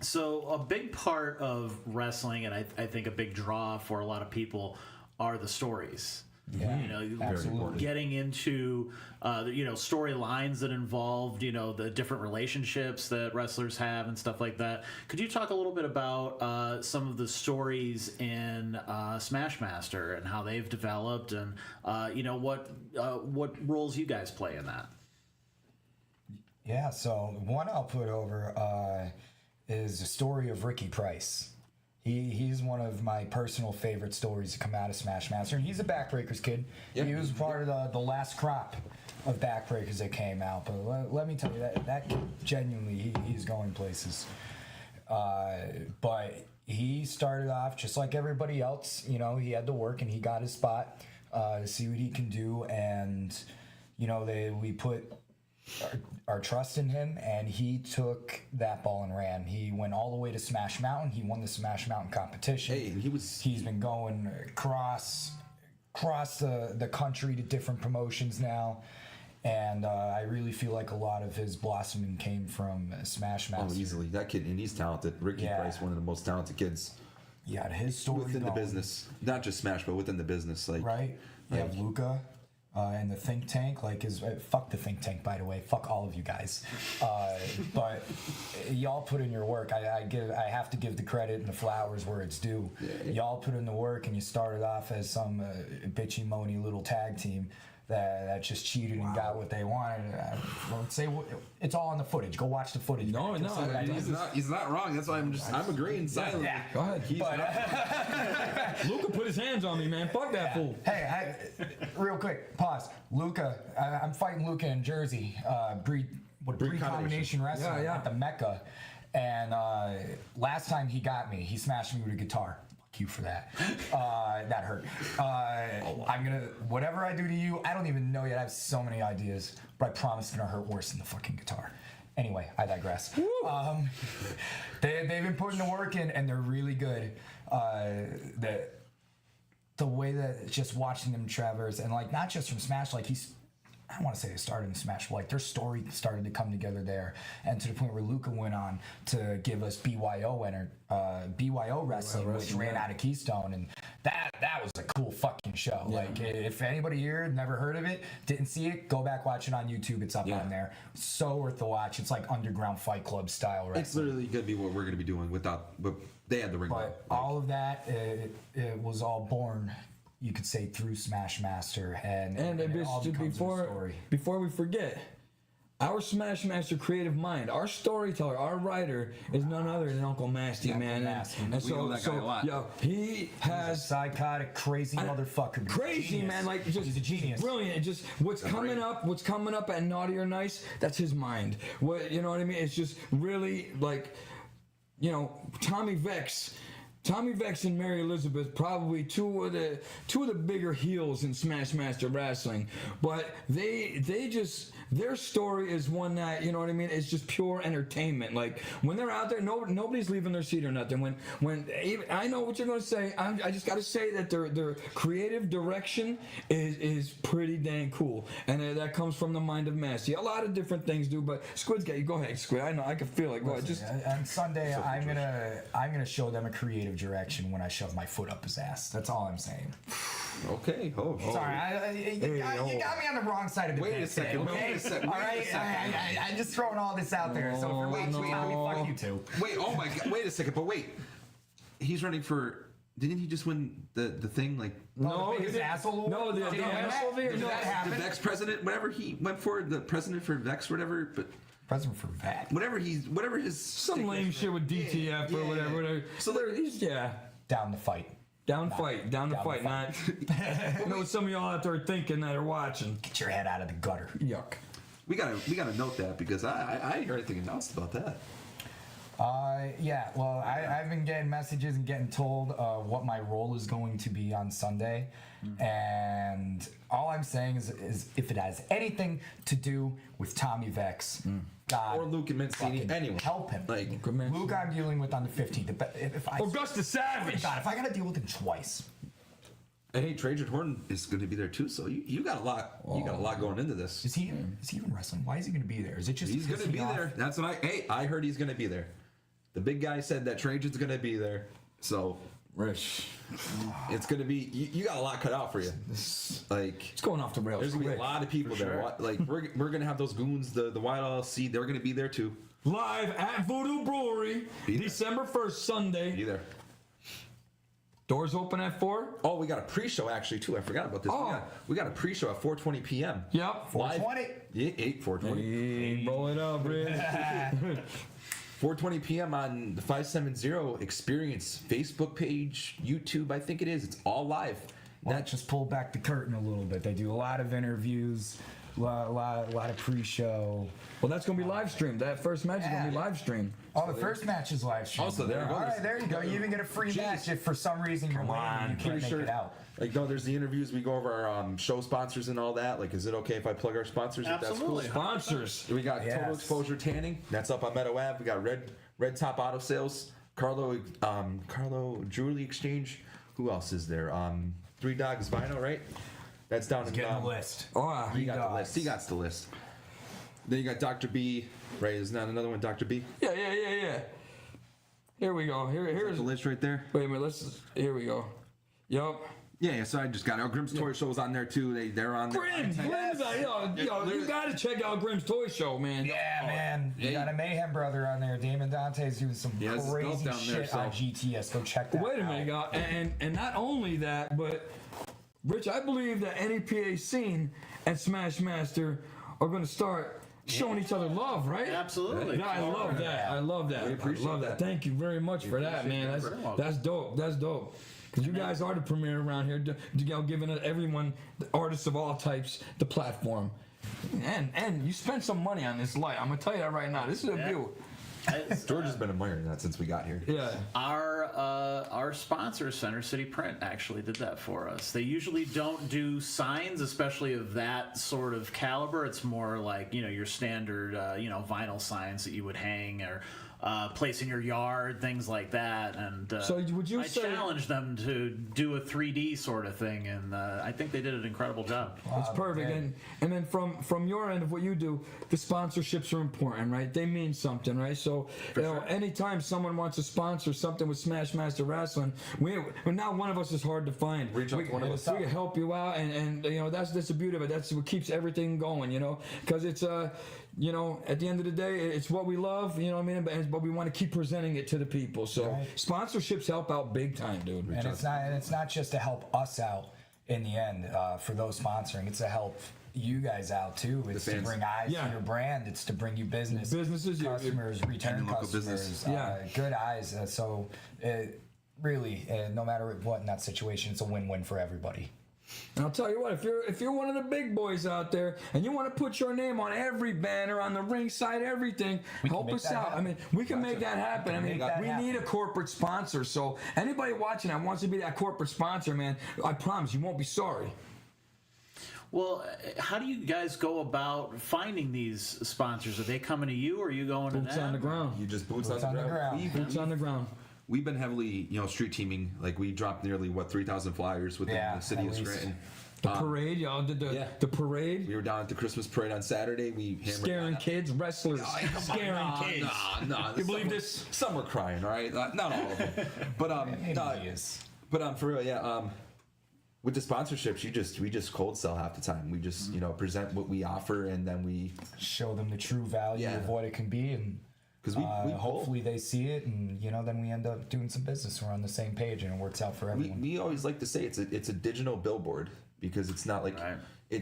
So a big part of wrestling, and I think a big draw for a lot of people, are the stories. Yeah, You know, absolutely. getting into storylines that involved the different relationships that wrestlers have and stuff like that. Could you talk a little bit about some of the stories in Smashmaster and how they've developed, and what roles you guys play in that? Yeah, so one I'll put over is the story of Ricky Price. He's one of my personal favorite stories to come out of Smashmaster, and he's a Backbreakers kid. Yep. He was part of the last crop of Backbreakers that came out. But let me tell you, that kid, genuinely, he's going places. But he started off just like everybody else. He had to work, and he got his spot to see what he can do. And we put our trust in him, and he took that ball and ran. He went all the way to Smash Mountain. He won the Smash Mountain competition. Hey, and He's been going across the country to different promotions now, and I really feel like a lot of his blossoming came from Smash Oh, Master. easily. That kid, and he's talented. Ricky Yeah. Price, one of the most talented kids Yeah, his story within the going, business. Not just Smash, but within the business. Like, right? You have Luca. And the think tank, fuck the think tank, by the way. Fuck all of you guys. But y'all put in your work. I have to give the credit and the flowers where it's due. Y'all put in the work, and you started off as some bitchy, moany little tag team that just cheated and got what they wanted. It's all on the footage. Go watch the footage. No, man. no, See what I he's did. not wrong. That's why I'm agreeing silently. Yeah. Go ahead. He's not. Luca put his hands on me, man. Fuck that fool. Hey, real quick, pause. Luca, I'm fighting Luca in Jersey. Breed combination wrestling Yeah. at the Mecca. And last time he got me, he smashed me with a guitar. Fuck you for that. That hurt. Whatever I do to you, I don't even know yet. I have so many ideas, but I promise it's gonna hurt worse than the fucking guitar. Anyway, I digress. They've been putting the work in, and they're really good. The way that just watching them traverse, and not just from Smash, I don't want to say they started in Smash, but their story started to come together there, and to the point where Luca went on to give us BYO wrestling, which ran out of Keystone, and that was a cool fucking show. If anybody here never heard of it, didn't see it, go back, watch it on YouTube. It's up on there. So worth the watch. It's like underground Fight Club style wrestling. It's literally gonna be what we're gonna be doing but they had the ring. But all of that, it was all born, you could say, through Smash Master, and it all becomes a story. before we forget, our Smash Master creative mind, our storyteller, our writer is none other than Uncle Masty, man. Masty. And We so, know that guy a lot. yo, he has Psychotic, crazy motherfucker. but he's a crazy, genius. man. He's a genius. Brilliant. Just what's coming up at Naughty or Nice, that's his mind. You know what I mean? It's just really Tommy Vex and Mary Elizabeth, probably two of the bigger heels in Smashmaster wrestling, but their story is one that, you know what I mean, it's just pure entertainment. Like when they're out there, nobody's leaving their seat or nothing. When even, I know what you're gonna say, I just gotta say that their creative direction is pretty dang cool, and that comes from the mind of Massey. A lot of different things do, but Squid's got you. Go ahead, Squid. I know I can feel it. Go ahead. Just On Sunday, I'm gonna show them a creative direction when I shove my foot up his ass. That's all I'm saying. Okay. Sorry, you got me on the wrong side of the Wait a fence second, today, okay? wait a second, All wait a right, second. I'm just throwing all this out there. So if you're watching Tommy, fuck you too. Wait, oh my god, wait a second, but wait. He's running for, didn't he just win the thing, no, the biggest asshole. No, the asshole there. Did that the happen? Vex president, whatever he went for, the president for Vex, whatever, but President for that. whatever his some stick lame is. shit with DTF or whatever. So he's Down the fight. down to fight. Not. I know what some of y'all out there thinking that are watching. Get your head out of the gutter. Yuck. we gotta note that because I didn't hear anything announced about that. Yeah, well, I've been getting messages and getting told what my role is going to be on Sunday. And all I'm saying is if it has anything to do with Tommy Vex, God, Or Luke and Mancini, fucking anyone. help him. Like, Luke, I'm dealing with on the 15th. If I, Augusta Savage. God, if I gotta deal with him twice. and hey, Trajan Horton is going to be there too. So you got a lot. You got a lot going into this. Is he even wrestling? Why is he gonna be there? Is it just He's going to be there. That's what I heard he's going to be there. The big guy said that Trajan's going to be there. So Rich. it's going to be. You got a lot cut out for you. Like. It's going off the rails. There's gonna be a quick. lot of people there. Like we're gonna have those goons, the Wild LLC. They're gonna be there too. Live at Voodoo Brewery, Be there. December 1st, Sunday. Be there. Doors open at 4. Oh, we got a pre-show actually too. I forgot about this. Oh. We got a pre-show at 4:20 p.m. Yep. 420. Yeah, 4:20. Hey, roll it up, Rich. 4:20 p.m. on the 570 Experience Facebook page, YouTube. I think it is. It's all live. That just pulled back the curtain a little bit. They do a lot of interviews, a lot of pre-show. Well, that's going to be live streamed. That first match is going to be live streamed. Oh, the first match is live streamed. Also, there you go. All right, there you go. You even get a free match if for some reason you're winning and you can't Pretty make sure. it out. Like no, there's the interviews. We go over our show sponsors and all that. Like, is it okay if I plug our sponsors? If Absolutely. that's cool. Sponsors. We got Total Yes. Exposure Tanning. That's up on Meadow Ave. We got Red Top Auto Sales. Carlo Jewelry Exchange. Who else is there? Three Dogs Vinyl, right? That's down in Get the list. Oh, He got the Dogs. list. He got the list. Then you got Dr. B. Right? Isn't that another one? Dr. B. yeah. Here we go. Here's The list right there. Wait a minute. Here we go. Yup. Yeah. So I just got it. Grimm's Toy Show's on there too. They're on there. Grimm's, you got to check out Grimm's Toy Show, man. Yeah, man. You got a Mayhem brother on there. Damon Dante's doing some Yeah, it's crazy dope down there, shit so- on GTS. Go check that out. Wait a minute, y'all. And not only that, but Rich, I believe that NEPA scene and Smash Master are going to start showing each other love, right? Absolutely. Yeah, I love that. I love that. We appreciate I love that. Thank you very much for that, man. That's dope. That's dope. Because you guys are the premier around here, giving everyone, the artists of all types, the platform. And you spent some money on this light. I'm gonna tell you that right now. This is a view. George has been admiring that since we got here. Yeah. Our sponsor, Center City Print, actually did that for us. They usually don't do signs, especially of that sort of caliber. It's more like your standard vinyl signs that you would hang or place in your yard, things like that. And So would you I say- challenged them to do a 3D sort of thing, and I think they did an incredible job. It's perfect. man. And then from your end of what you do, the sponsorships are important, right? They mean something, right? So anytime someone wants to sponsor something with Smash Master Wrestling, we not one of us is hard to find. Reach out to one of us. We can help you out, and that's the beauty of it. That's what keeps everything going, because it's at the end of the day, it's what we love, you know what I mean? But we want to keep presenting it to the people. So Right. sponsorships help out big time, dude. And it's not just to help us out in the end for those sponsoring. It's to help you guys out too. It's to fans. bring eyes Yeah. to your brand. It's to bring you business, Businesses, customers, return And local customers, business. good eyes. So really, no matter what in that situation, it's a win-win for everybody. And I'll tell you what, if you're one of the big boys out there and you want to put your name on every banner, on the ringside, everything, help make us that out. happen. I mean, we can make that happen. I mean, make that we happen. need a corporate sponsor. So anybody watching that wants to be that corporate sponsor, man, I promise you won't be sorry. Well, how do you guys go about finding these sponsors? Are they coming to you, or are you going to Boots them? on the ground. You just boots Boots on the on the ground. ground. Boots on the ground. We've been heavily, street teaming. Like we dropped nearly 3,000 flyers within Yeah, the city at of least. Scranton. The parade, y'all did the parade. We were down at the Christmas parade on Saturday. We hammered Scaring that. kids, wrestlers, scaring kids. No. You believe this? Some were crying, all right? Not all of them. But It no, really is. but for real, yeah. With the sponsorships, we just cold sell half the time. We just present what we offer, and then we Show them the true value Yeah. of what it can be, and 'Cause we hopefully they see it, and then we end up doing some business. We're on the same page, and it works out for everyone. we always like to say it's a digital billboard because it's not like Right.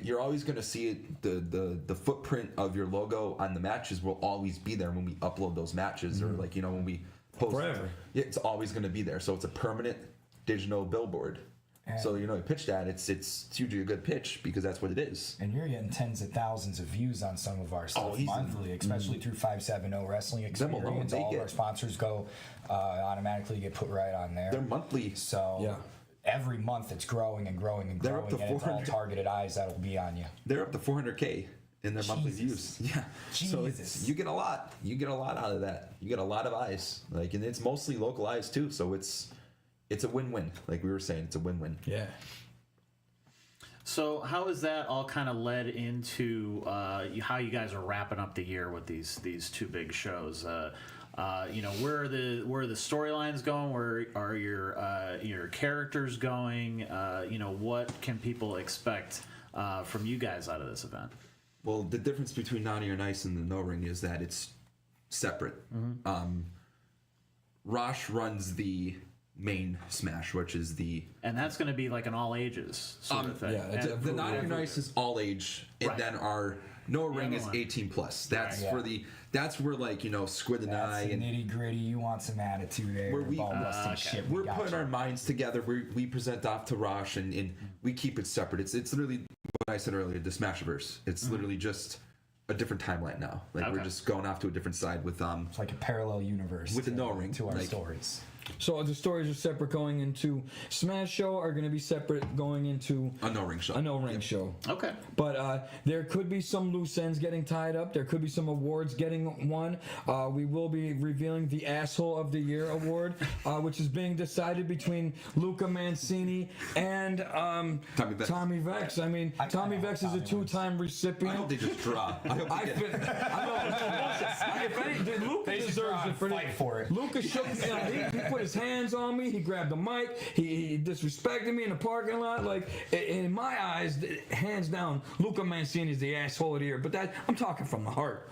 you're always going to see it. The footprint of your logo on the matches will always be there when we upload those matches, or when we post. Forever. Yeah, it's always going to be there. So it's a permanent digital billboard. So you pitch that, it's usually a good pitch because that's what it is. And you're getting tens of thousands of views on some of our stuff easy. monthly, especially through 570 Wrestling Them alone, Experience. they All of get- our sponsors go automatically get put right on there. They're monthly. So Yeah. every month it's growing and growing and They're growing, up to and it's all 400. targeted eyes that'll be on you. They're up to 400K in their monthly Jesus. views. Yeah. So Jesus. you get a lot. You get a lot out of that. You get a lot of eyes. And it's mostly local eyes too. So it's a win-win. Like we were saying, it's a win-win. Yeah. So how is that all kind of led into how you guys are wrapping up the year with these two big shows? Where are the storylines going? Where are your characters going? What can people expect from you guys out of this event? Well, the difference between Naughty or Nice and the No Ring is that it's separate. Rosh runs the main Smash, which is the And that's going to be like an all ages sort of thing. yeah, it's the Naughty or Nice is all age, and Right. then our No Ring is other one. 18 plus. That's Right. for that's where Squid and That's I the and nitty gritty. You want some attitude there? Where we- ball busting okay. shit. we we're got putting you. our minds together. We present off to Rosh and we keep it separate. It's literally what I said earlier, the Smashverse. It's literally just a different timeline now. Like we're Okay. just going off to a different side with It's like a parallel universe With the to, No Ring, to our like- stories. So the stories are separate going into Smash Show, are going to be separate going into a No Ring show. a No Ring show. Okay. But there could be some loose ends getting tied up. There could be some awards getting won. We will be revealing the Asshole of the Year award, which is being decided between Luca Mancini and Tommy Vex. Vex. I mean, I Tommy kinda Vex hope is a Tommy wins. two-time I recipient. hope they just draw. I hope I they feel, get I know, no, if any, Luca They should deserves draw it and for fight this. for it. Luca shook me. He put his hands on me. He grabbed the mic. He disrespected me in the parking lot. Like in my eyes, hands down, Luca Mancini is the asshole of the year. But that I'm talking from the heart.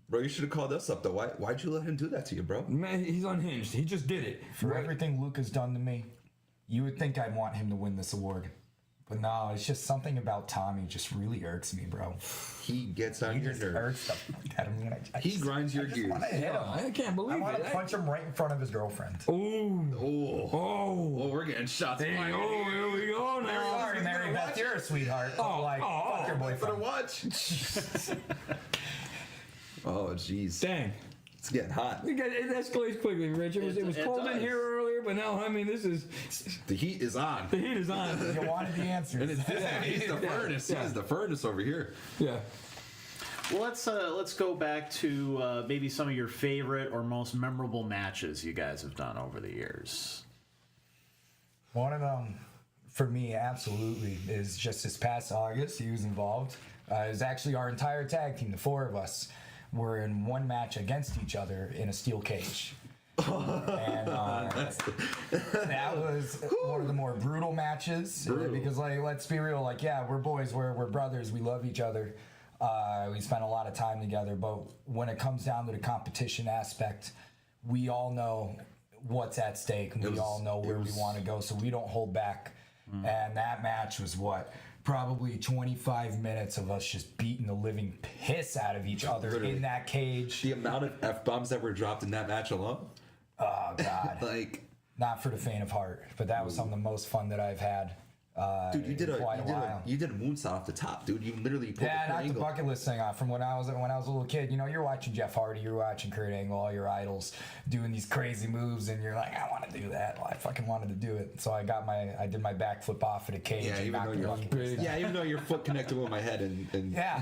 Bro, you should have called us up though. Why'd you let him do that to you, bro? Man, he's unhinged. He just did it. For everything Luke has done to me, you would think I'd want him to win this award. But no, it's just something about Tommy just really irks me, bro. He gets on He your just nerves. irks the fuck out of me. And He grinds your gears. I hit him. I can't I believe want it. to punch him right in front of his girlfriend. Oh, Oh, we're getting shots there fired. you go. Here we go now. Sorry, Mary Beth, you're a sweetheart. But fuck your For the boyfriend. watch. Oh, jeez. Dang. It's getting hot. It escalates quickly, Rich. It was It cold in does. here earlier, but now, I mean, this is... The heat is on. The heat is on. You wanted the answers. He's the furnace. Yeah. He's the furnace over here. Yeah. Well, let's go back to maybe some of your favorite or most memorable matches you guys have done over the years. One of them, for me, absolutely, is just this past August. He was involved. It was actually our entire tag team, the four of us, were in one match against each other in a steel cage. And that was one of the more brutal matches because, like, let's be real, like, yeah, we're boys, we're brothers, we love each other. We spent a lot of time together, but when it comes down to the competition aspect, we all know what's at stake and we all know where we want to go, so we don't hold back. And that match was probably 25 minutes of us just beating the living piss out of each other Literally. in that cage. The amount of F-bombs that were dropped in that match alone. Oh God, Like, not for the faint of heart, but that was some of the most fun that I've had. dude, you did in quite a while. a moonsault off the top, dude. You literally pulled Yeah, the not the angle. bucket list thing from when I was a little kid. You know, you're watching Jeff Hardy, you're watching Kurt Angle, all your idols doing these crazy moves, and you're like, I want to do that. Well, I fucking wanted to do it, so I did my backflip off of the cage. Yeah, and even knocked though the you're bucket list down. yeah, even though your foot connected with my head and Yeah.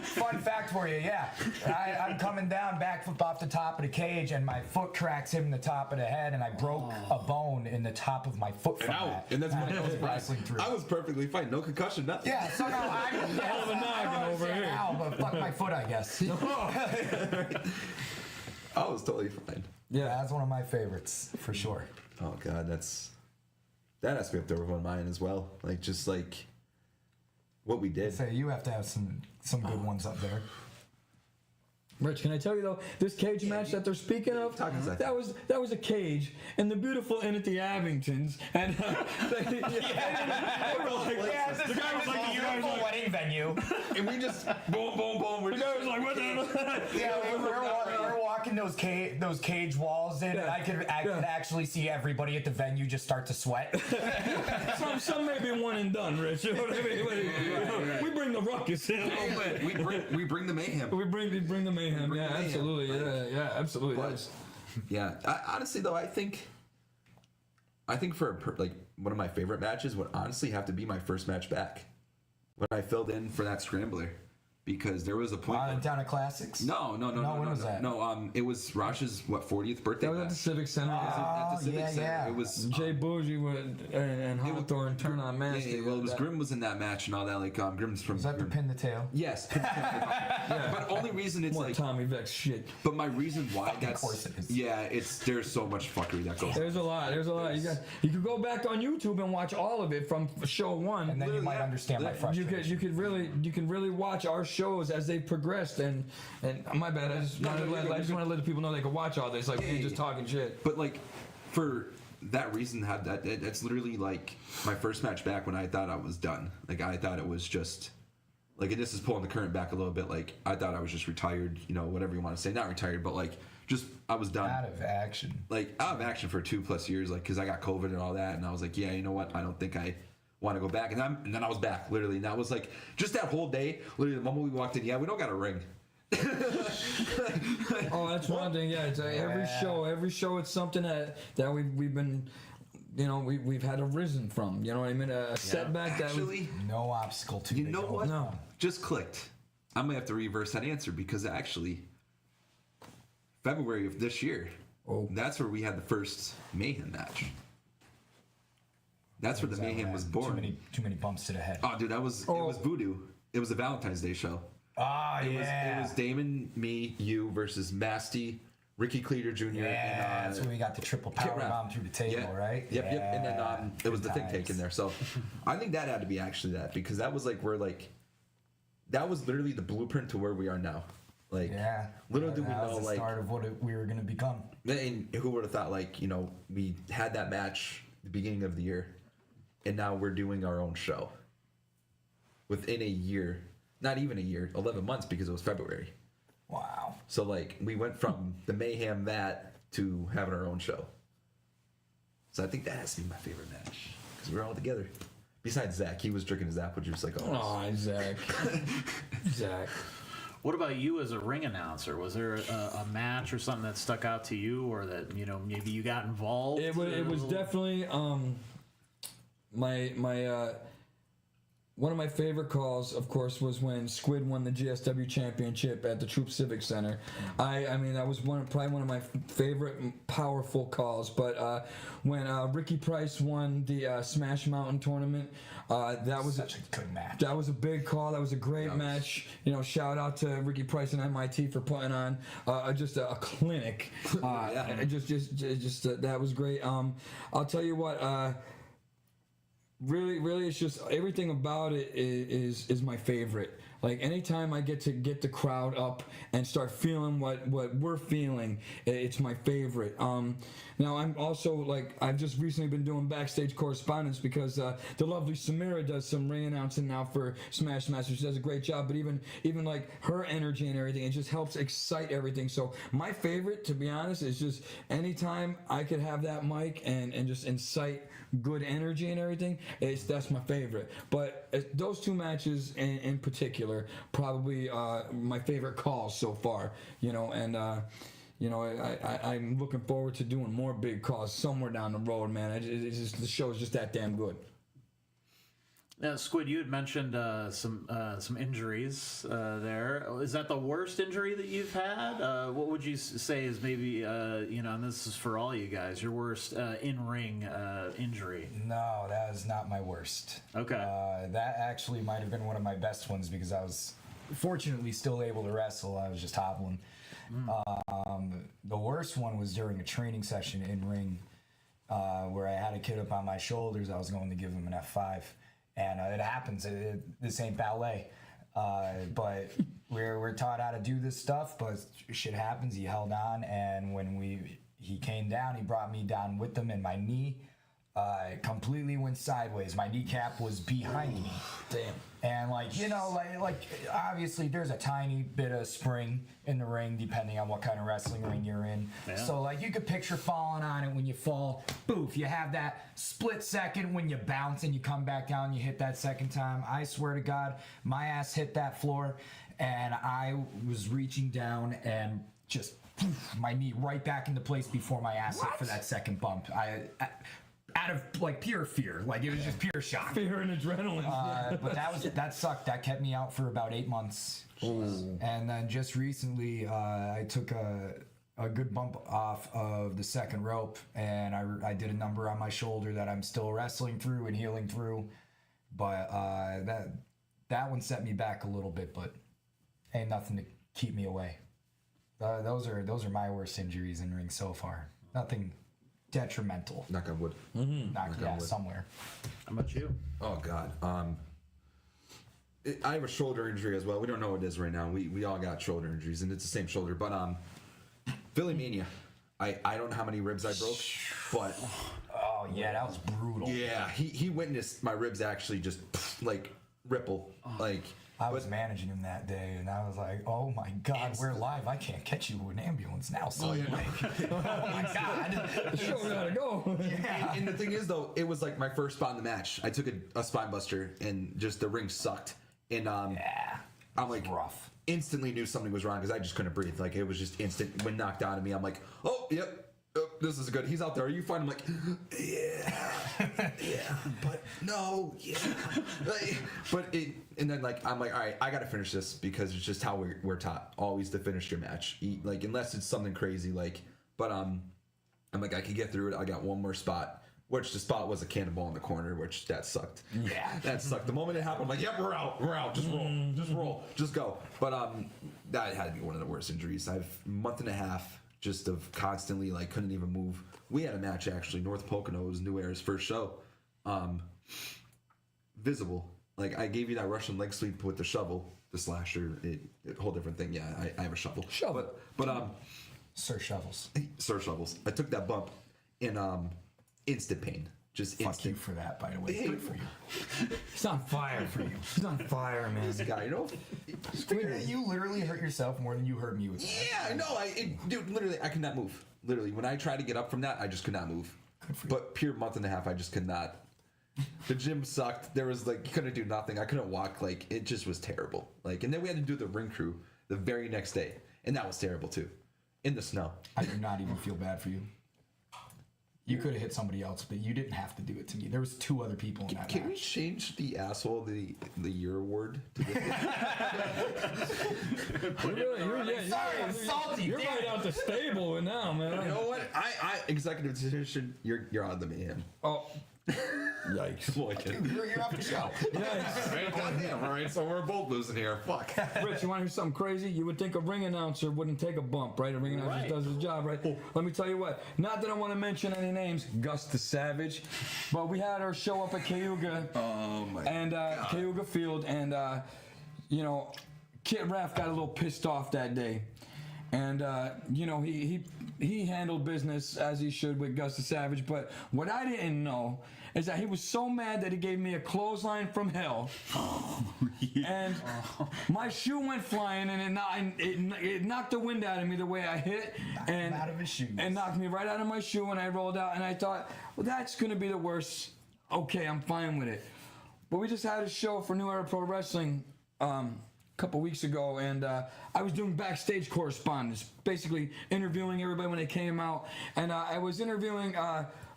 Fun fact for you. Yeah, I'm coming down, backflip off the top of the cage, and my foot cracks him in the top of the head, and I broke a bone in the top of my foot from that. and that's what I was wrestling through. I was perfectly fine, no concussion, nothing. Yeah, somehow I'm hell of a noggin over here. Now, but fuck my foot, I guess. I was totally fine. Yeah, that's one of my favorites for sure. Oh god, that has to be up there with one of mine as well. Like just like what we did. Say you have to have some good ones up there. Rich, can I tell you though, this cage match that they're speaking of, that was a cage, and the beautiful Inity Abingtons, and they were like, the guy was like, beautiful wedding venue. And we just boom, boom, boom. the guy was like, what the? Yeah, we're walking those cage walls in, and I could actually see everybody at the venue just start to sweat. Some may be one and done, Rich. You know what I mean? We bring the ruckus in a little bit. We bring the mayhem. We bring the mayhem. Yeah, absolutely. Yeah, absolutely. But, yeah, honestly though, I think for like one of my favorite matches would honestly have to be my first match back when I filled in for that scrambler, because there was a point. Down at Classics? No. When was that? No, it was Rash's 40th birthday. That was at the Civic Center. At the Civic Center. yeah. It was Jay Bougie and Hawthorne turn on Master. Yeah, well, it was Grim was in that match and all that. Like Grim's from. Was that the pin the tail? Yes. But only reason it's More like. Tommy Vex shit. But my reason why that's. Of course it is. Yeah, there's so much fuckery that goes. There's a lot. You could go back on YouTube and watch all of it from show one. And then you might understand my frustration. You can really watch our shows as they progressed, and my bad. I just want to let the people know they can watch all this. Like we just talking shit. But like, for that reason, that's literally like my first match back when I thought I was done. Like I thought it was just like, and this is pulling the current back a little bit. Like I thought I was just retired. You know, whatever you want to say. Not retired, but like just I was done. Out of action. Like out of action for 2+ years. Like because I got COVID and all that, and I was like, yeah, you know what? I don't think I want to go back, and then I was back literally, and that was like just that whole day. Literally, the moment we walked in, yeah, we don't got a ring. Oh, that's one thing. Yeah, it's every show. It's something that we've been, you know, we've had arisen from. You know what I mean? A setback that Actually, No obstacle too you big know to what? overcome. Just clicked. I'm gonna have to reverse that answer because actually, February of this year, that's where we had the first Mayhem match. That's where the Mayhem was born. Too many bumps to the head. Oh, dude, it was Voodoo. It was a Valentine's Day show. It was Damon, me, you versus Masty, Ricky Cleater Jr. Yeah, and that's where we got the triple power bomb through the table, right? Yep. And then it was the Good think tank in times. there. So I think that had to be actually that, because that was like that was literally the blueprint to where we are now. Like, Yeah. little do we That know, was the like, start of what we were going to become. and who would have thought, like, you know, we had that match at the beginning of the year, and now we're doing our own show within a year. Not even a year, 11 months, because it was February. Wow. So, like, we went from the Mayhem that to having our own show. So I think that has to be my favorite match, because we're all together. Besides Zach, he was drinking his apple juice like always. Oh, Zach. What about you as a ring announcer? Was there a match or something that stuck out to you, or that, you know, maybe you got involved? It was definitely my one of my favorite calls, of course, was when Squid won the GSW championship at the Troop Civic Center. I mean, that was probably one of my favorite powerful calls. But when Ricky Price won the Smash Mountain tournament, that was Such a good match. That was a big call. That was a great match. You know, shout out to Ricky Price and MIT for putting on just a clinic. That was great. I'll tell you what. Really, it's just everything about it is my favorite. Like anytime I get the crowd up and start feeling what we're feeling, it's my favorite. Now I'm also like I've just recently been doing backstage correspondence because the lovely Samira does some ring announcing now for Smash Master. She does a great job, but even like her energy and everything, it just helps excite everything. So my favorite, to be honest, is just anytime I could have that mic and just incite good energy and everything, that's my favorite. But those two matches in particular, probably my favorite calls so far. You know, and you know, I'm looking forward to doing more big calls somewhere down the road, man. It's just, the show is just that damn good. Squid, you had mentioned some injuries there. Is that the worst injury that you've had? What would you say is maybe, you know, and this is for all you guys, your worst in-ring injury? No, that is not my worst. Okay. That actually might have been one of my best ones because I was fortunately still able to wrestle. I was just hobbling. The worst one was during a training session in ring where I had a kid up on my shoulders. I was going to give him an F5. And it happens. This ain't ballet. But we're taught how to do this stuff, but shit happens. He held on, and when he came down, he brought me down with him, and my knee completely went sideways. My kneecap was behind me. Damn. And like obviously there's a tiny bit of spring in the ring depending on what kind of wrestling ring you're in. Yeah. So like you could picture falling on it when you fall. Boof, you have that split second when you bounce and you come back down, you hit that second time. I swear to God, my ass hit that floor and I was reaching down and just poof, my knee right back into place before my ass hit for that second bump. I out of like pure fear, like it was just pure shock. Fear and adrenaline. But that sucked. That kept me out for about 8 months. Ooh. And then just recently, I took a good bump off of the second rope, and I did a number on my shoulder that I'm still wrestling through and healing through. But that one set me back a little bit, but ain't nothing to keep me away. Those are my worst injuries in ring so far. Nothing detrimental. Knock on wood. Somewhere. How about you? Oh God. I have a shoulder injury as well. We don't know what it is right now. We all got shoulder injuries, and it's the same shoulder. But Philly Mania. I don't know how many ribs I broke, but Oh yeah, that was brutal. yeah, he witnessed my ribs actually just like ripple, like. I was managing him that day, and I was like, "Oh my God, we're live! I can't catch you an ambulance now." So Oh, yeah, no. oh my God, The show gotta go. yeah. And the thing is, though, it was like my first spot in the match. I took a spine buster, and just the ring sucked. And Yeah, I'm like, rough. instantly knew something was wrong because I just couldn't breathe. Like it was just instant. When knocked out of me, I'm like, oh, yep. Oh, this is good. He's out there. Are you fine? I'm like, yeah, yeah, but no, yeah. And then like I'm like, all right, I gotta finish this because it's just how we're taught always to finish your match. Like unless it's something crazy, like. But I'm like, I can get through it. I got one more spot. Which the spot was a cannonball in the corner, which that sucked. Yeah. That sucked. The moment it happened, I'm like, yep, we're out. Just roll, just go. But that had to be one of the worst injuries. I've a month and a half just of constantly like couldn't even move. We had a match actually, North Pocono. It was New Era's first show. Visible. Like I gave you that Russian leg sweep with the shovel, the slasher. It whole different thing. Yeah, I have a shovel. Shovel. But Sir Shovels. Sir Shovels. I took that bump in instant pain. Just Fuck instant. you for that, by the way. Good for you. It's on fire for you. It's on fire, man. This guy, you know. You literally hurt yourself more than you hurt me with that. Yeah, I know. Dude, literally, I could not move. Literally, when I tried to get up from that, I just could not move. Good for you. But pure month and a half, I just could not. The gym sucked. There was like, you couldn't do nothing. I couldn't walk. Like, it just was terrible. Like, and then we had to do the ring crew the very next day, and that was terrible too, in the snow. I do not even feel bad for you. You could have hit somebody else, but you didn't have to do it to me. There was 2 other people in that Can we match. change the asshole the year award to this? Sorry, I'm salty. You're damn right it. out the stable with now, man. You know what? I executive decision. You're on the man. Oh, yikes. Dude, you're off the show. Yikes. Goddamn. All right, so we're both losing here. Fuck. Rich, you want to hear something crazy? You would think a ring announcer wouldn't take a bump, right? A ring announcer Right. does his job, right? Let me tell you what. Not that I want to mention any names, Gus the Savage, but we had our show up at Cayuga. Oh my. And Cayuga Field, and you know, Kit Raff got a little pissed off that day, and you know, he handled business as he should with Gus the Savage. But what I didn't know is that he was so mad that he gave me a clothesline from hell, and my shoe went flying, and it knocked the wind out of me the way I hit, and out of his shoes. and knocked me right out of my shoe, and I rolled out, and I thought, well, that's gonna be the worst. Okay, I'm fine with it. But we just had a show for New Era Pro Wrestling a couple weeks ago, and I was doing backstage correspondence, basically interviewing everybody when they came out, and I was interviewing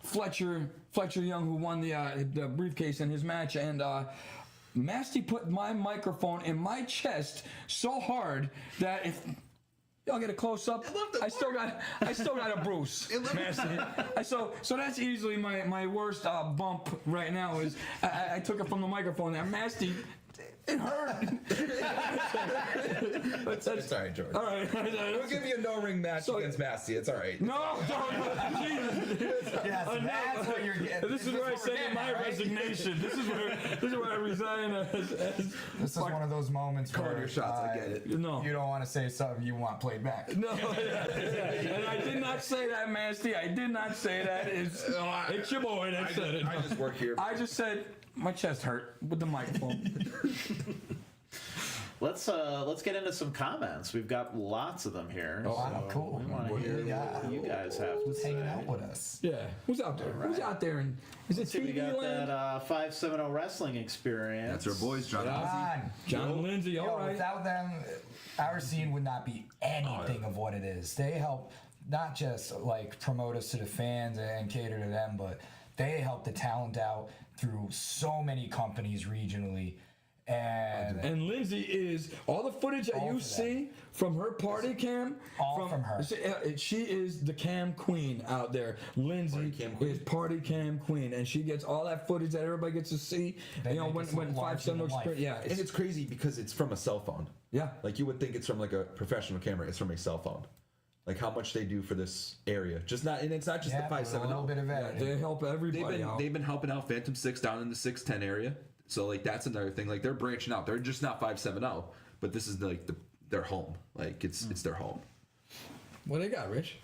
Fletcher Young, who won the briefcase in his match, and Masty put my microphone in my chest so hard that if y'all get a close up, I still got a bruise. Masty. So that's easily my worst bump right now. Is I took it from the microphone. That Masty It hurt. It's all right, George. All right. We'll give you a no ring match So- against Masty. It's all right. No, Jesus. Yes, that's what you're getting. This is where I send in my resignation. This is where I resign as This is one of those moments Call where your shots. I get it. no. you don't want to say something you want played back. No, and I did not say that, Masty. I did not say that. It's your boy that said it. I just work here. I just said my chest hurt with the microphone. Let's get into some comments. We've got lots of them here. Wow, cool. We want to hear what you guys have to Who's say. hanging out with us? Yeah, who's out there? Who's out there? And is it See, we TV got land? that 570 wrestling experience. That's our boys, John. Come on. John and Lindsay, Yo, all right. without them, our scene would not be anything of what it is. They help not just like promote us to the fans and cater to them, but they help the talent out through so many companies regionally. And Lindsay is all the footage that All you for them. see from her party cam. All from her. She is the cam queen out there. Lindsay Party cam queen. is party cam queen, and she gets all that footage that everybody gets to see. They You know, make when us look larger 570 than life. experience. Yeah, And it's crazy because it's from a cell phone. yeah. Like you would think it's from like a professional camera. It's from a cell phone. Like how much they do for this area. Just not, and it's not just yeah, the with a little 570. bit of Yeah, editing. they help everybody out. They've been helping out Phantom 6 down in the 610 area. So like that's another thing. Like they're branching out. They're just not 570, but this is like their home. Like it's their home. What they got, Rich?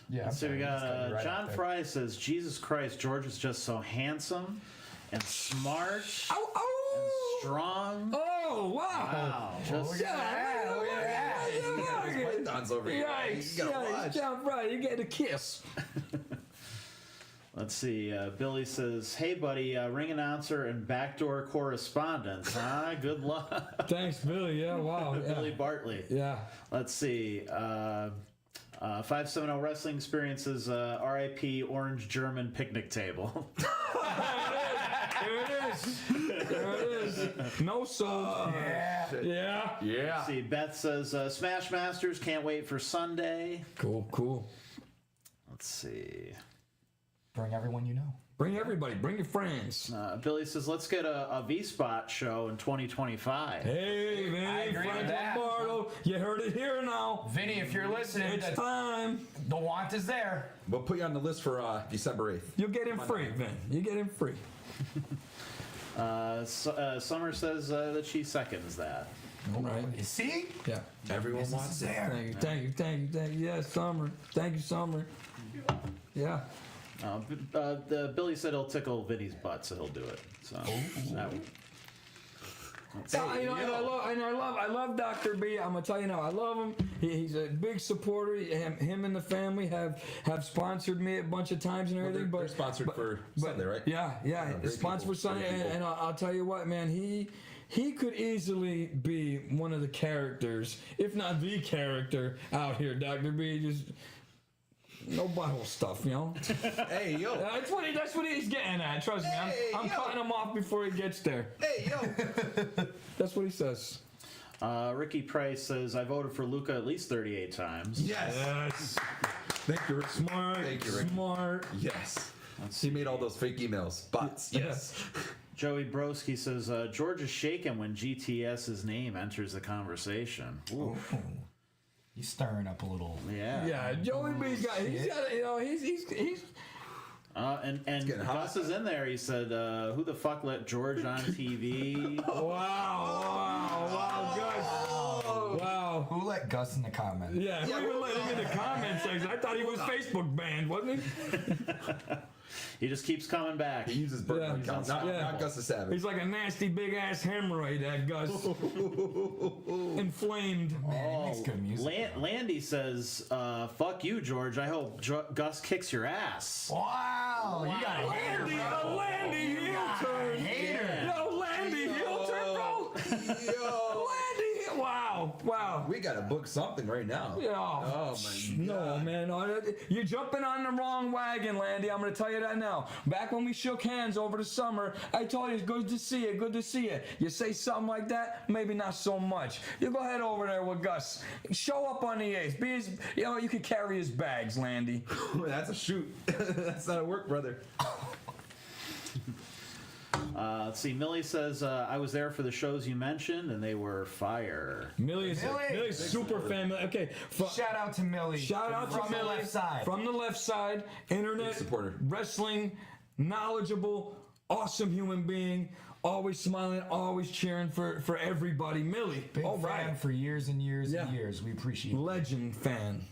Yeah. So we It's got gonna be right John up there. Fry says, Jesus Christ, George is just so handsome and smart Oh, oh, strong. oh, wow. Wow. Just Look at that, look at that. Yeah, Pythons over here. Yikes, You gotta yikes, watch. John Fry, you get a kiss. Let's see. Billy says, "Hey, buddy, ring announcer and backdoor correspondence, huh? Good luck." Thanks, Billy. Yeah, wow. Billy Yeah. Bartley. Yeah. Let's see. 570 Wrestling Experiences, RIP Orange German Picnic Table. There it is. There it is. No soul. Yeah. Yeah. Yeah. Let's see. Beth says, Smash Masters, can't wait for Sunday. Cool, cool. Let's see. Bring everyone you know. Bring everybody. Bring your friends. Billy says, let's get a V-Spot show in 2025. Hey, I man. agree with Frank that. Lombardo. You heard it here now. Vinny, if you're listening, It's the time. want is there. We'll put you on the list for December 8th. You'll get in free, Vin. You get in free. Summer says that she seconds that. All right. You see? Yeah. Everyone Business wants is it. there. Thank you, thank you, thank you, thank you. Yeah, Summer. Thank you, Summer. Yeah. The Billy said he'll tickle Vinny's butt, so he'll do it. So that would- Yeah, you know, and I love Dr. B. I'm gonna tell you now, I love him. He's a big supporter. Him and the family have sponsored me a bunch of times and everything. They're sponsored for Sunday, right? Yeah, great sponsored people, for Sunday. great people. And I'll tell you what, man, he could easily be one of the characters, if not the character out here. Dr. B. Just no butthole stuff, you know. Hey, yo. That's what he's getting at. Trust me, I'm Hey, yo. cutting him off before he gets there. Hey, yo. That's what he says. Ricky Price says, I voted for Luca at least 38 times. Yes. Yes. Thank you, Rick. Smart. Thank you, Rick. Smart. Yes. He made all those fake emails. Bots. Yes. Joey Broski says, George is shaken when GTS's name enters the conversation. Ooh. He's stirring up a little. Yeah. Yeah, Joey B's got. He's got. You know, he's. And getting hot. Gus is in there. He said, who the fuck let George on TV? Wow, Gus. Wow. Who let Gus in the comments? Yeah, who even let him in the comment section? I thought he was Facebook banned, wasn't he? He just keeps coming back. He uses Burton Yeah. account. Not Gus the Savage. He's like a nasty big ass hemorrhoid, that Gus. Inflamed. Man, he makes good music. Landy says, fuck you, George. I hope Gus kicks your ass. Wow, you got a hater, Landy, bro. a Landy heel turn. Hater. Yo, Landy heel turn, bro. Yo. Landy heel. Wow. We gotta book something right now. Yeah. Oh my No, God. man. No, you're jumping on the wrong wagon, Landy. I'm going to tell you that now. Back when we shook hands over the summer, I told you it's good to see you, good to see you. You say something like that, maybe not so much. You go ahead over there with Gus. Show up on the 8th. Be his, you know, you can carry his bags, Landy. That's a shoot. That's not a work, brother. Let's see. Millie says, I was there for the shows you mentioned, and they were fire. Millie's Millie! super fan. Okay, Shout out to Millie. shout out from to the Millie left side. from the left side. Internet Big supporter. wrestling, knowledgeable, awesome human being. Always smiling, always cheering for everybody. Millie, Big all fan right, for years and years and Yeah. years. We appreciate it. legend fan.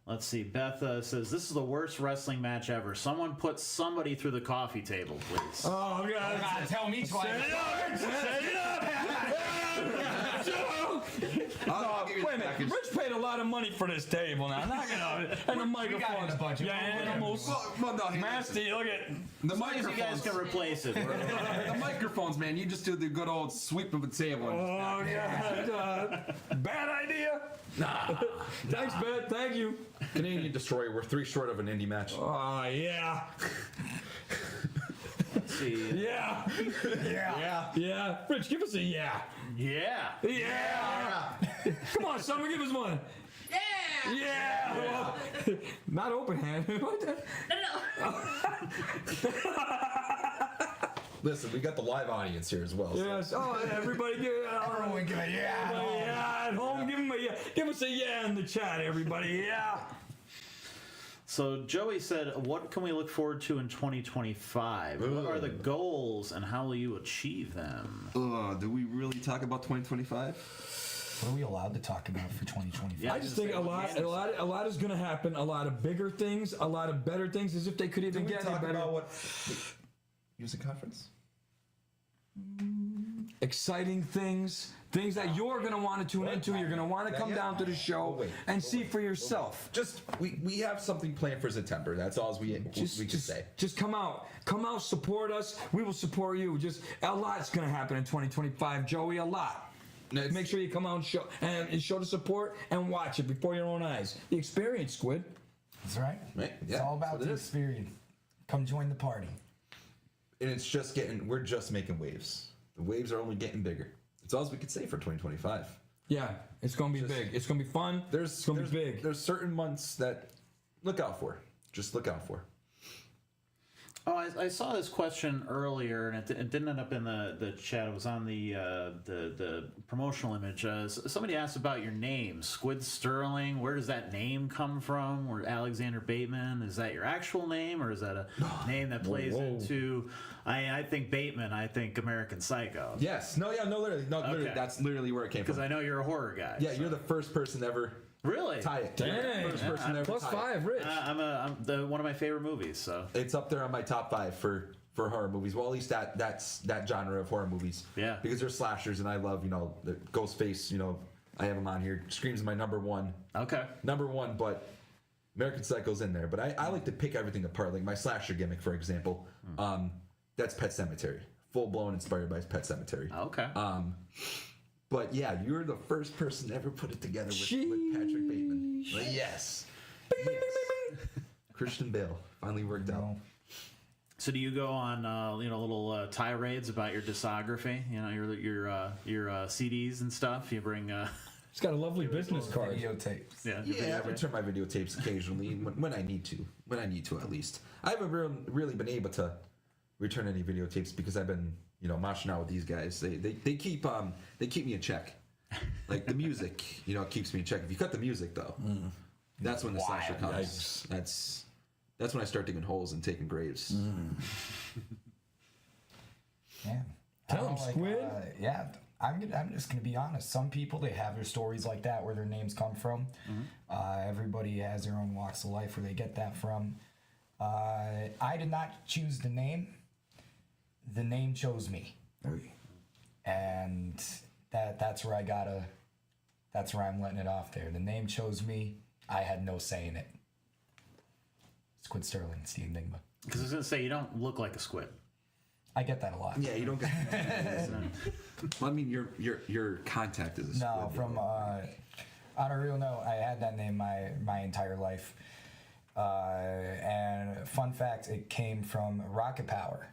Let's see. Beth says, this is the worst wrestling match ever. Someone put somebody through the coffee table, please. Oh God! God, tell me twice. Set it up! Set it up! Wait a minute. Rich paid a lot of money for this table now. Knock it out. And the microphones. the budget. Yeah, animals. Well, no, Nasty. Look at. the As long as you guys can replace it. the microphones, man. You just do the good old sweep of the table. Oh yeah. Bad idea. Nah. Thanks, Ben. Thank you. Canadian Destroyer. We're 3 short of an indie match. Oh yeah. Let's see. Yeah. Yeah. Yeah. Rich, give us a yeah. Yeah. Yeah. Come on, Summer, give us one. Yeah. Yeah. Well, not open hand. What the- No. Listen, we got the live audience here as well. so- Yes. Oh, everybody give Everyone give a yeah. yeah at home. Give him a yeah. Give us a yeah in the chat, everybody. Yeah. So Joey said, what can we look forward to in 2025? What are the goals and how will you achieve them? Do we really talk about 2025? What are we allowed to talk about for 2025? Yeah. I just think a lot is gonna happen. A lot of bigger things, a lot of better things, as if they could even Did we get any talk better. about what music conference? Exciting things, things that you're gonna want to tune into. You're gonna want to come down to the show and see for yourself. Just we have something planned for September. That's all we can say. Just come out, support us. We will support you. Just a lot's gonna happen in 2025, Joey. A lot. Make sure you come out and show the support and watch it before your own eyes. The experience, Squid. That's right. Right, It's yeah, all about that's what the it is. experience. Come join the party. And it's just we're just making waves. The waves are only getting bigger. That's all we could say for 2025. Yeah, it's gonna be big. It's gonna be fun. It's gonna be big. There's certain months that look out for. Just look out for. Oh, I saw this question earlier, and it didn't end up in the chat. It was on the promotional image. Somebody asked about your name, Squid Sterling. Where does that name come from? Or Alexander Bateman? Is that your actual name, or is that a name that plays into? I think Bateman. I think American Psycho. Yes. No. Yeah. No. Literally. No. Literally. Okay. That's literally where it came Because from. I know you're a horror guy. Yeah. You're the first person ever Really? tie it. Dang. First person ever Plus tie it. 5, Rich. I'm one of my favorite movies. So It's up there on my top 5 for horror movies. Well, at least that's that genre of horror movies. Yeah. Because they're slashers, and I love the Ghostface. I have him on here. Scream's my number one. okay. Number one, but American Psycho's in there. But I like to pick everything apart. Like my slasher gimmick, for example. That's Pet Sematary. Full blown inspired by Pet Sematary. Okay. But yeah, you're the first person to ever put it together with Patrick Bateman. Like, yes. Christian Bale finally worked out. So do you go on little tirades about your discography? Your CDs and stuff. You bring He's got a lovely business card. Videotapes. Yeah, I return my videotapes occasionally when I need to. When I need to, at least. I haven't really been able to return any videotapes because I've been moshing out with these guys. They keep me in check. Like the music, keeps me in check. If you cut the music though, that's when the slasher comes. That's when I start digging holes and taking graves. Yeah. Tell 'em, Squid. Yeah. I'm just gonna be honest. Some people, they have their stories like that where their names come from. Everybody has their own walks of life where they get that from. I did not choose the name. The name chose me, and that's where that's where I'm letting it off there. The name chose me. I had no say in it. Squid Sterling, it's the Enigma. because I was gonna say you don't look like a squid. I get that a lot. Yeah, you don't get. Well, I mean, your contact is a squid. No, from on a real note, I had that name my entire life. And fun fact, it came from Rocket Power.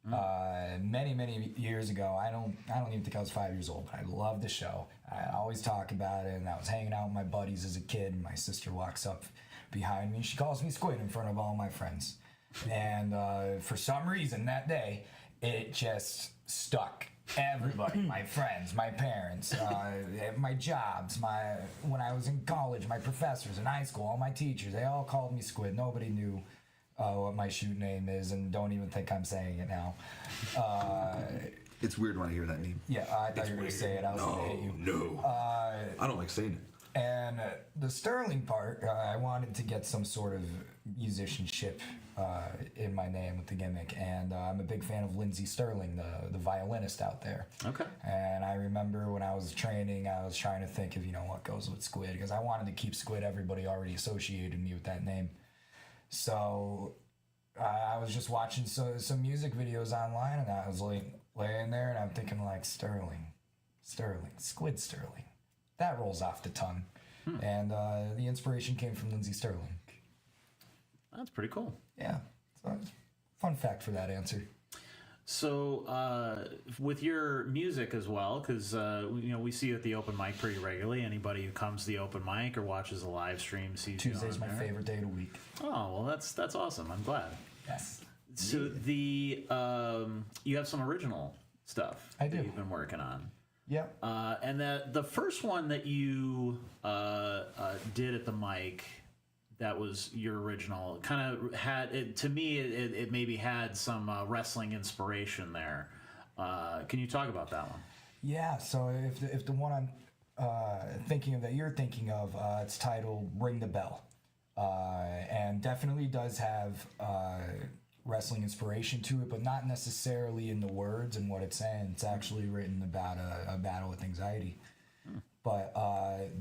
Many years ago. I don't even think I was 5 years old, but I loved the show. I always talk about it, and I was hanging out with my buddies as a kid, and my sister walks up behind me and she calls me Squid in front of all my friends. And for some reason that day, it just stuck. Everybody, my friends, my parents, my jobs, when I was in college, my professors in high school, all my teachers, they all called me Squid. Nobody knew what my shoot name is, and don't even think I'm saying it now. It's weird when I hear that name. Yeah, I thought you were going to say it. I was going to hit you. No. I don't like saying it. And the Sterling part, I wanted to get some sort of musicianship in my name with the gimmick. And I'm a big fan of Lindsey Sterling, the violinist out there. Okay. And I remember when I was training, I was trying to think of, what goes with Squid, because I wanted to keep Squid. Everybody already associated me with that name. So I was just watching some music videos online, and I was laying there, and I'm thinking Sterling, Squid Sterling. That rolls off the tongue. And the inspiration came from Lindsey Sterling. That's pretty cool. Yeah. So, fun fact for that answer. So, with your music as well, because we see you at the open mic pretty regularly. Anybody who comes to the open mic or watches the live stream sees you Tuesday's on my there. favorite day of the week. Oh well, that's awesome. I'm glad. Yes. So the you have some original stuff I do. that you've been working on. Yep. And the first one that you did at the mic, that was your original, kind of had it, to me it maybe had some wrestling inspiration there. Can you talk about that one? Yeah, so if the one I'm thinking of that you're thinking of, it's titled Ring the Bell. And definitely does have wrestling inspiration to it, but not necessarily in the words and what it's saying. It's actually written about a battle with anxiety. But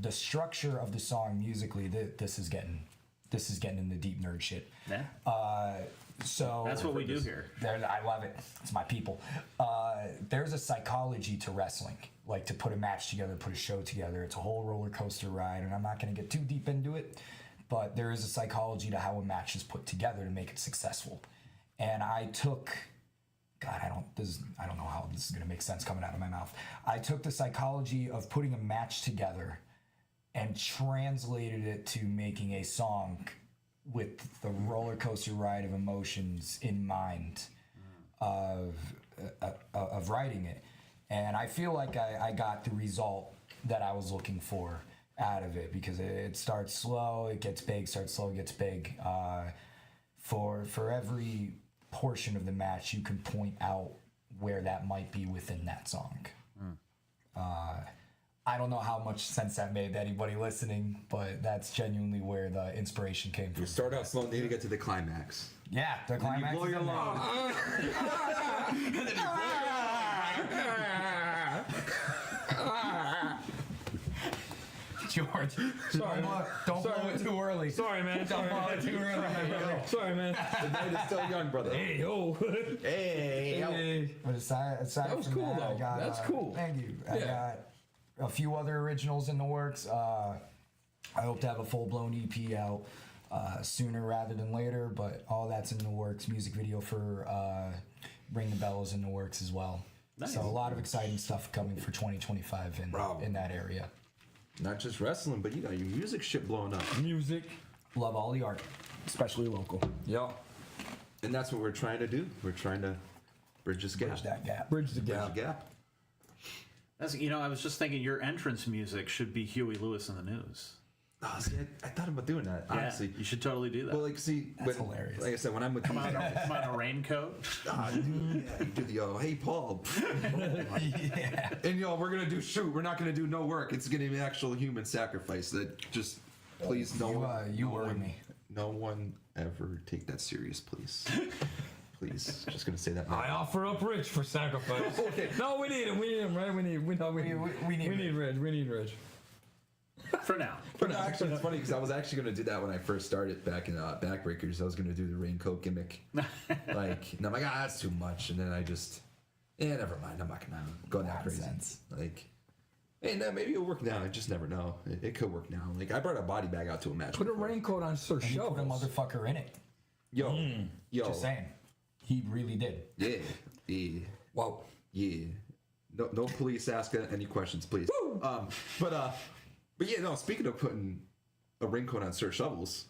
the structure of the song musically, this is getting in the deep nerd shit. Yeah. So That's what we do here. I love it. It's my people. There's a psychology to wrestling, like to put a match together, put a show together. It's a whole roller coaster ride, and I'm not going to get too deep into it, but there is a psychology to how a match is put together to make it successful. And I took, God, I don't know how this is going to make sense coming out of my mouth. I took the psychology of putting a match together and translated it to making a song with the roller coaster ride of emotions in mind of writing it. And I feel like I got the result that I was looking for out of it, because it starts slow, it gets big, starts slow, it gets big. For every portion of the match, you can point out where that might be within that song. I don't know how much sense that made to anybody listening, but that's genuinely where the inspiration came from. You start out slow and then you get to the climax. Yeah, the climax. You blow is your in there. George, Sorry, man. don't blow it too early. Sorry, man. Don't blow it too early. Sorry, man. The night is still young, brother. Hey, yo. Hey. But aside That was from cool, that, I though. got, That's cool. Thank you. I Yeah. got a few other originals in the works. I hope to have a full-blown EP out sooner rather than later, but all that's in the works. Music video for Ring the Bell is in the works as well. Nice. So a lot of exciting stuff coming for 2025 in that area. Not just wrestling, but you got your music shit blowing up. Music. Love all the art, especially local. Yeah. And that's what we're trying to do. We're trying to bridge this gap. Bridge that gap. Bridge the Bridge gap. the gap. That's, I was just thinking your entrance music should be Huey Lewis in the News. Oh, see, I thought about doing that, Yeah, honestly. you should totally do that. Well, see, That's hilarious. Like I said, when I'm with Come on a raincoat. you do the hey Paul, Yeah. and we're gonna do shoot. We're not gonna do no work. It's gonna be actual human sacrifice. That just please You worry me. No one ever take that serious, please. Please, just gonna say that. I offer up Rich for sacrifice. Okay. No, we need him. We need him, right? We need Rich. We need Rich. For now. But no, actually, it's funny because I was actually going to do that when I first started back in Backbreakers. I was going to do the raincoat gimmick. And I'm like, that's too much. And then I just, never mind. I'm not going to go that crazy. Nonsense. Hey, no, maybe it'll work now. I just never know. It could work now. Like, I brought a body bag out to a match. Put a before. raincoat on Sir He put a Shovels. motherfucker in it. Yo. Just saying. He really did. Yeah. Whoa. Yeah. No police ask any questions, please. But yeah, no, speaking of putting a raincoat on Sir Shovels,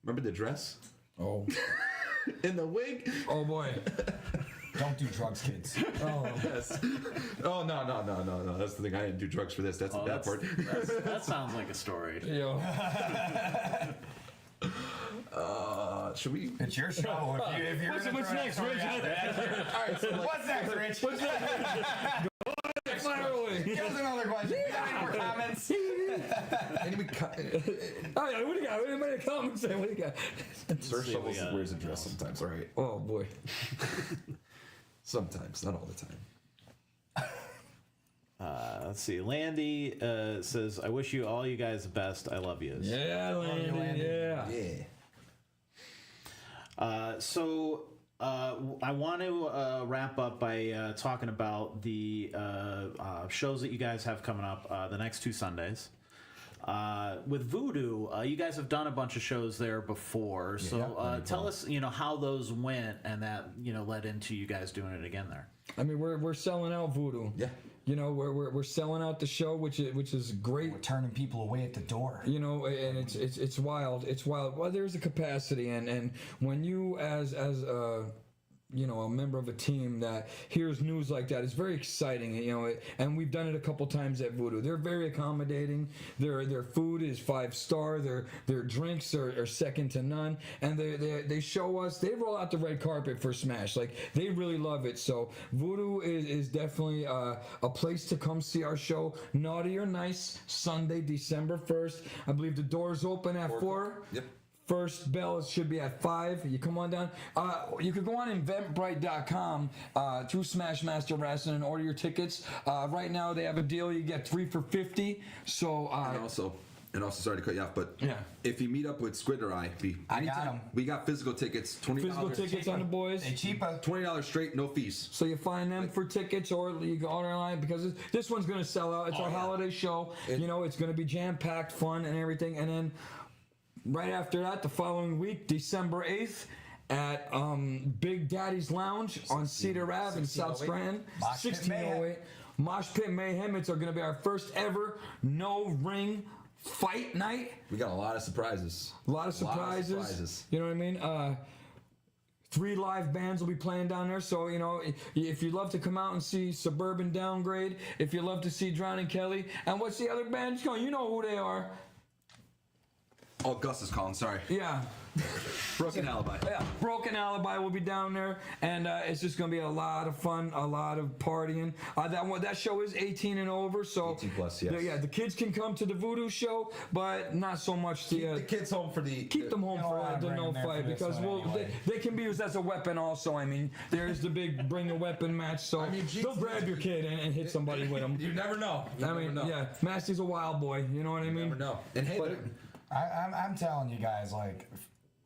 remember the dress? Oh. In the wig? Oh boy. Don't do drugs, kids. Yes. Oh no. That's the thing. I didn't do drugs for this. That's the bad part. That sounds like a story. Yo. Should we? It's your show. If you're What's gonna what's throw that next, story Rich? out there, All right. So like, what's next, Rich? What's that? Fire away. Give us another question. You got any more comments? Oh, yeah, what do you got? Anybody in the comments say, what do you got? Sir see, shovels we got- and wears a dress sometimes. All right. Oh, boy. Sometimes, not all the time. Let's see. Landy says, "I wish all you guys the best. I love yous." Yeah, Landon, yeah. I want to wrap up by talking about the shows that you guys have coming up the next 2 Sundays. With Voodoo, you guys have done a bunch of shows there before, so tell us, how those went, and that led into you guys doing it again there. I mean, we're selling out Voodoo. Yeah. We're selling out the show, which is great. We're turning people away at the door. And it's wild. It's wild. Well, there's a capacity, and when you as a member of a team that hears news like that, it's very exciting. And we've done it a couple times at Voodoo. They're very accommodating. Their food is 5-star. Their drinks are second to none. And they show us. They roll out the red carpet for Smash. Like, they really love it. So Voodoo is definitely a place to come see our show. Naughty or Nice, Sunday, December 1st. I believe the doors open at 4. Yep. First bell should be at 5. You come on down. You could go on eventbrite.com through Smashmaster Wrasslin and order your tickets. Right now they have a deal. You get 3 for $50. So And also, sorry to cut you off, but Yeah. if you meet up with Squid or I got 'em. We got physical tickets, $20. physical tickets on the boys. They cheaper. $20 straight, no fees. So you find them for tickets, or you go online, because this one's going to sell out. It's our holiday show. It's going to be jam-packed, fun, and everything. And then right after that, the following week, December 8th, at Big Daddy's Lounge on Cedar Ave in South Scranton, Mosh Pit 1608. Mosh Pit Mayhem. It's going to be our first ever no-ring fight night. We got a lot of surprises. A lot of surprises. You know what I mean? 3 live bands will be playing down there. So, if you'd love to come out and see Suburban Downgrade, if you love to see Drowning Kelly, and what's the other band? You know who they are. Oh, Gus is calling, sorry. Yeah. Broken Alibi. Yeah, Broken Alibi will be down there, and it's just going to be a lot of fun, a lot of partying. That show is 18 and over, so 18 plus, yes. the kids can come to the Voodoo show, but not so much The kids home for the... keep them home for the bring no them there fight, for this because one anyway. they can be used as a weapon also. I mean, there's the big bring a weapon match, so they'll grab your kid and hit somebody with them. You never know. Yeah, Masty's a wild boy, you know what I mean? You never know. And hey, I'm telling you guys, like,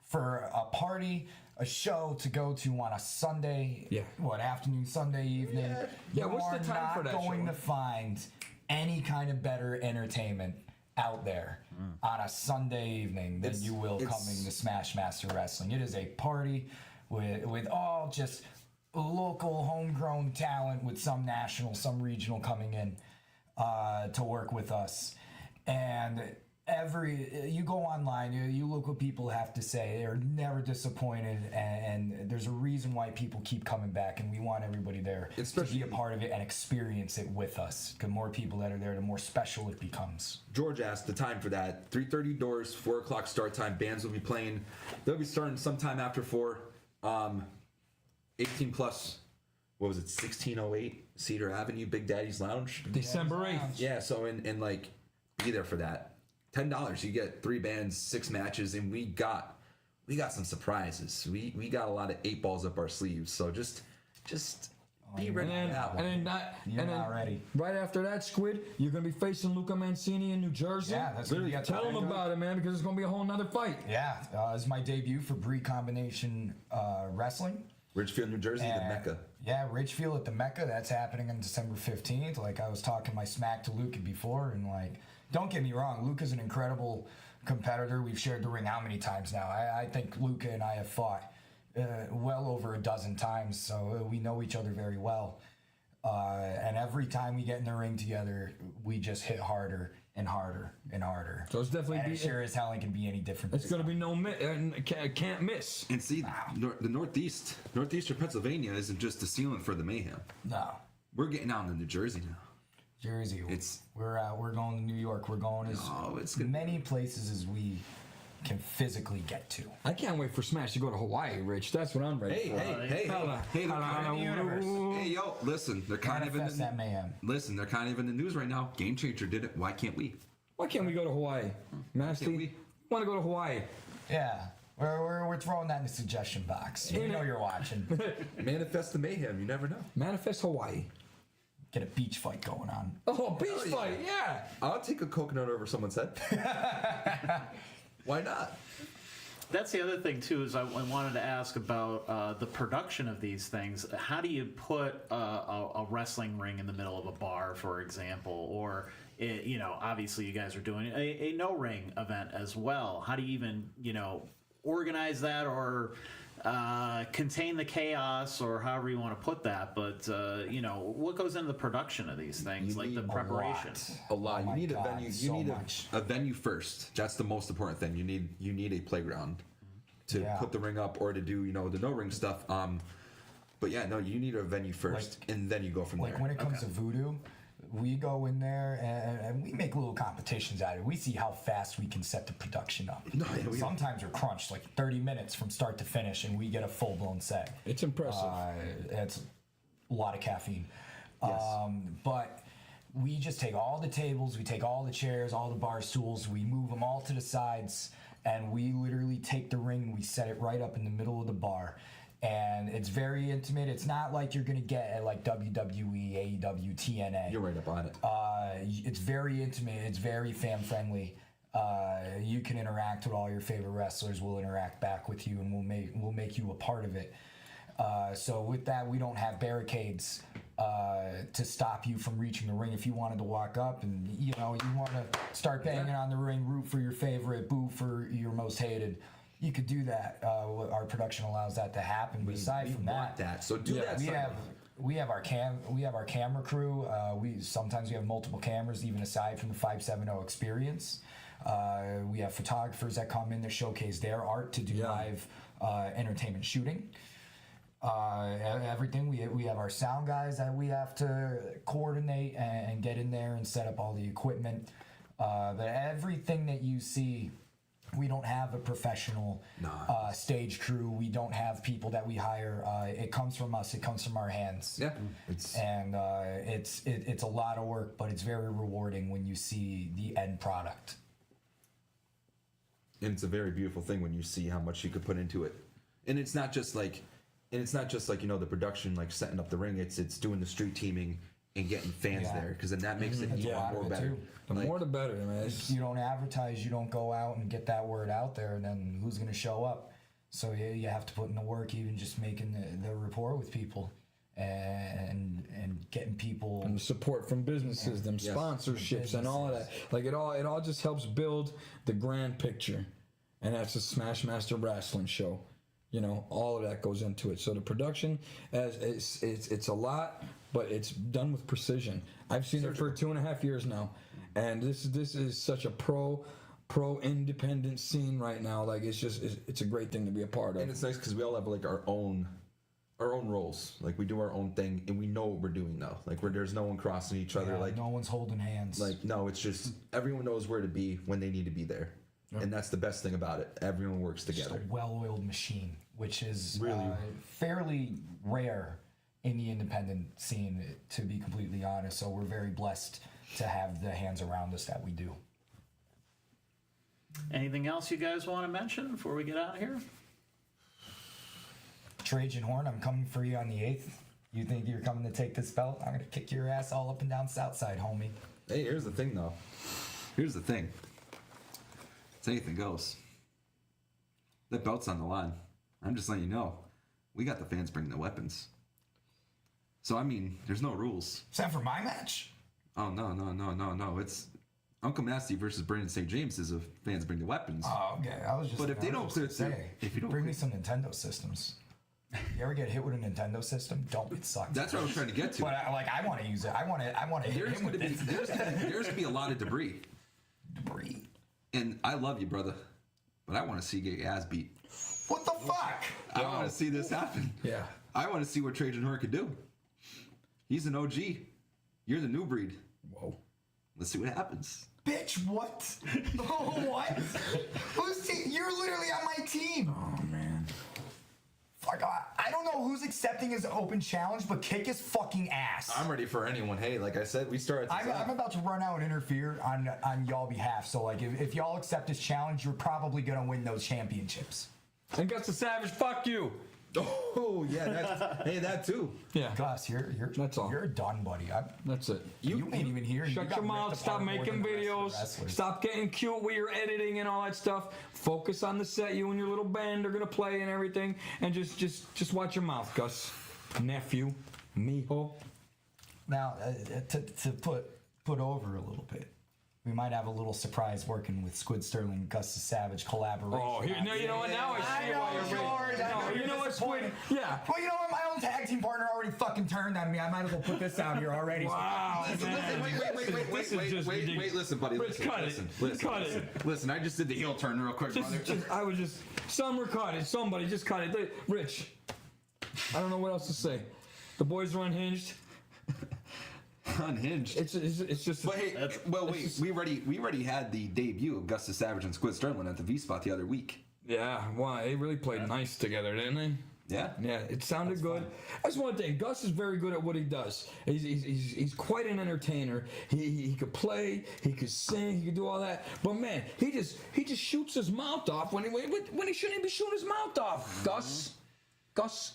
for a party, a show to go to on a Sunday, afternoon, Sunday evening, Yeah, you what's the are time not for that going show? to find any kind of better entertainment out there on a Sunday evening than you will coming to Smashmaster Wrestling. It is a party with all just local, homegrown talent, with some national, some regional coming in to work with us. And you go online, you local people have to say they're never disappointed, and there's a reason why people keep coming back, and we want everybody there to be a part of it and experience it with us. The more people that are there, the more special it becomes. George asked the time for that. 3:30 doors, 4 o'clock start time. Bands will be playing. They'll be starting sometime after 4. 18 plus, what was it, 1608 Cedar Avenue, Big Daddy's Lounge? December 8th. Yeah, so and like, be there for that. $10, you get 3 bands, 6 matches, and we got some surprises. We got a lot of 8 balls up our sleeves. So just be ready for that one. You're not ready. Right after that, Squid, you're going to be facing Luca Mancini in New Jersey. Yeah, that's gonna be a Tell them about it, man, because it's going to be a whole nother fight. Yeah, it's my debut for Bree Combination Wrestling. Ridgefield, New Jersey, the Mecca. Yeah, Ridgefield at the Mecca. That's happening on December 15th. Like, I was talking my smack to Luca before, and like, don't get me wrong, Luca's an incredible competitor. We've shared the ring how many times now? I think Luca and I have fought well over a dozen times, so we know each other very well. And every time we get in the ring together, we just hit harder and harder and harder. So it's definitely and it sure as hell ain't gonna be any different. It's gonna be can't miss. And see, the northeastern Pennsylvania isn't just the ceiling for the mayhem. No. We're getting out into New Jersey now. Jersey. We're going to New York. We're going as many places as we can physically get to. I can't wait for Smash to go to Hawaii, Rich. That's what I'm ready for. Hey, yo, listen, they're kind of in that mayhem. Listen, they're kind of in the news right now. Game Changer did it. Why can't we? Why can't we go to Hawaii? Nasty, we want to go to Hawaii. Yeah. We're throwing that in the suggestion box. We know you're watching. Manifest the mayhem. You never know. Manifest Hawaii. Get a beach fight going on. Oh, beach fight, yeah. I'll take a coconut over someone's head. Why not? That's the other thing too. Is I wanted to ask about the production of these things. How do you put a wrestling ring in the middle of a bar, for example, or obviously you guys are doing a no ring event as well. How do you even organize that or contain the chaos, or however you want to put that? But what goes into the production of these things, like the preparation? A lot. You need a venue. You need much. a venue first. That's the most important thing. You need a playground to put the ring up or to do the no ring stuff. But yeah, no, you need a venue first, and then you go from there. Like when it comes to voodoo, we go in there and we make little competitions out of it. We see how fast we can set the production up. No, yeah, Sometimes we're crunched like 30 minutes from start to finish, and we get a full blown set. It's impressive. It's a lot of caffeine. Yes. But we just take all the tables, we take all the chairs, all the bar stools, we move them all to the sides, and we literally take the ring and we set it right up in the middle of the bar. And it's very intimate. It's not like you're gonna get at like WWE, AEW, TNA. You're right up on it. It's very intimate. It's very fan friendly. You can interact with all your favorite wrestlers. We'll interact back with you, and we'll make you a part of it. So with that, we don't have barricades to stop you from reaching the ring. If you wanted to walk up and you want to start banging on the ring, root for your favorite, boo for your most hated, you could do that. Our production allows that to happen. But aside from that, so do that. We have our camera crew. Sometimes we have multiple cameras, even aside from the 570 experience. We have photographers that come in to showcase their art to do live entertainment shooting. Everything. We have our sound guys that we have to coordinate and get in there and set up all the equipment. But everything that you see, we don't have a professional stage crew. We don't have people that we hire. It comes from us. It comes from our hands. Yeah, it's a lot of work, but it's very rewarding when you see the end product. And it's a very beautiful thing when you see how much you could put into it. And it's not just like the production, like setting up the ring. It's doing the street teaming and getting fans there, because then that makes it even more better. Too. The more the better, man. If you don't advertise, you don't go out and get that word out there, and then who's going to show up? So you have to put in the work, even just making the rapport with people and getting people. And support from businesses, them sponsorships and all of that. Like it all just helps build the grand picture. And that's a Smash Master Wrasslin show. All of that goes into it. So the production, it's a lot, but it's done with precision. I've seen it for 2.5 years now, and this is such a pro independent scene right now. Like it's a great thing to be a part of. And it's nice because we all have like our own roles. Like we do our own thing, and we know what we're doing now. Like there's no one crossing each other. Like no one's holding hands. Like no, it's just everyone knows where to be when they need to be there. And that's the best thing about it. Everyone works together. Just a well-oiled machine, which is really fairly rare in the independent scene, to be completely honest. So we're very blessed to have the hands around us that we do. Anything else you guys want to mention before we get out of here? Trajan Horn, I'm coming for you on the 8th. You think you're coming to take this belt? I'm going to kick your ass all up and down Southside, homie. Hey, here's the thing, though. Here's the thing. It's anything goes. That belt's on the line. I'm just letting you know. We got the fans bringing the weapons. So, I mean, there's no rules. Is that for my match? Oh, no. It's Uncle Nasty versus Brandon St. James is a fans bring the weapons. Oh, okay. I was just. But if they don't clear through, if you don't bring me some Nintendo systems. You ever get hit with a Nintendo system? Don't. It sucks. That's what I was trying to get to. But I want to use it. I want to hit him with it. There's gonna be a lot of debris. And I love you, brother, but I want to see you get your ass beat. What the fuck? I want to see this happen. Yeah. I want to see what Trajan Horn could do. He's an OG. You're the new breed. Whoa. Let's see what happens. Bitch, what? What? You're literally on my team. Oh man. Fuck, I don't know who's accepting his open challenge, but kick his fucking ass. I'm ready for anyone. Hey, like I said, we started. I'm about to run out and interfere on y'all behalf. So like, if y'all accept this challenge, you're probably gonna win those championships. And Gus the Savage, fuck you. Oh yeah, that's hey that too. Yeah. Gus, you're That's all. You're done, buddy. That's it. You ain't even here. You Shut got your mouth. ripped Stop apart more making than the rest of the videos. wrestlers. Stop getting cute with your editing and all that stuff. Focus on the set. You and your little band are gonna play and everything. And just watch your mouth, Gus. Nephew, mijo. Now, to put over a little bit, we might have a little surprise working with Squid Sterling and Gus the Savage collaboration. Oh, here, no, you know what? Now I see I why know, you're George. I know No, you you're know what, Squid? disappointed. Yeah. Well, you know what? My own tag team partner already fucking turned on me. I might as well put this out here already. Wow, man. Wait, listen, buddy. Rich, cut it. Cut it. Listen, I just did the heel turn real quick, brother. Some cut it. Somebody just cut it. Rich, I don't know what else to say. The boys are unhinged. Unhinged. It's just. But hey, wait. We already had the debut of Gus the Savage and Squid Sterling at the V Spot the other week. Yeah, wow, they really played nice together, didn't they? Yeah. Yeah, it sounded good. I just want to think, Gus is very good at what he does. He's quite an entertainer. He could play, he could sing, he could do all that. But man, he just shoots his mouth off when he shouldn't be shooting his mouth off. Gus.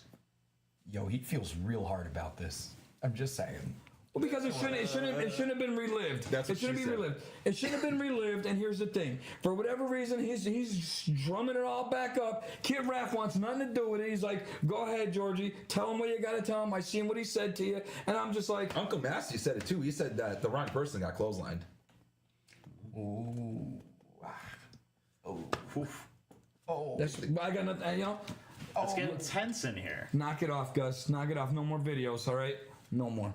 Yo, he feels real hard about this. I'm just saying. Well, because it shouldn't have been relived. That's what it shouldn't she be said. relived. It shouldn't have been relived. And here's the thing: for whatever reason, he's drumming it all back up. Kid Raph wants nothing to do with it. He's like, "Go ahead, Georgie. Tell him what you gotta tell him. I seen what he said to you." And I'm just like, Uncle Masty said it too. He said that the wrong person got clotheslined. Ooh. "That's I got nothing." You know, It's getting tense in here. knock it off, Gus. Knock it off. No more videos. All right, no more.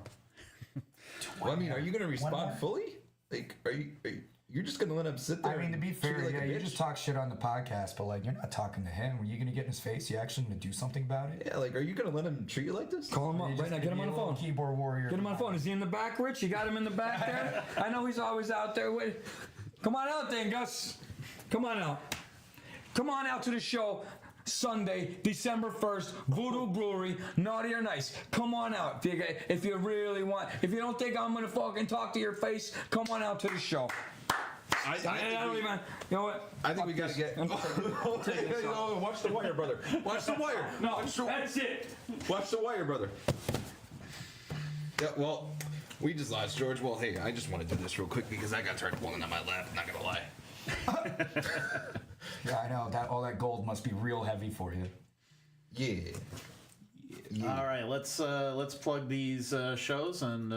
Well, I mean, are you going to more? respond fully? Like, are you just going to let him sit there? I mean, to be and treat fair, you like a you bitch? just talk shit on the podcast, but like, you're not talking to him. Are you gonna get in his face? You actually gonna do something about it? Yeah, like, are you going to let him treat you like this? Call him Or you up just right now. gonna Get him be on a the little phone. Keyboard warrior. Get him on the phone. Is he in the back, Rich? You got him in the back there? I know he's always out there. Wait. Come on out then, Gus. Come on out. Come on out to the show Sunday, December 1st, Voodoo Brewery, Naughty or Nice. Come on out. If you really want. If you don't think I'm going to fucking talk to your face, come on out to the show. I don't even. You know what? I think we got to get. taking this off. Watch the wire, brother. Watch the wire. No, that's it. Watch the wire, brother. Yeah, well, we just lost George. Well, hey, I just want to do this real quick because I got tired of pulling on my lap. Not gonna lie. Yeah, I know that all that gold must be real heavy for you. Yeah. All right, let's plug these shows and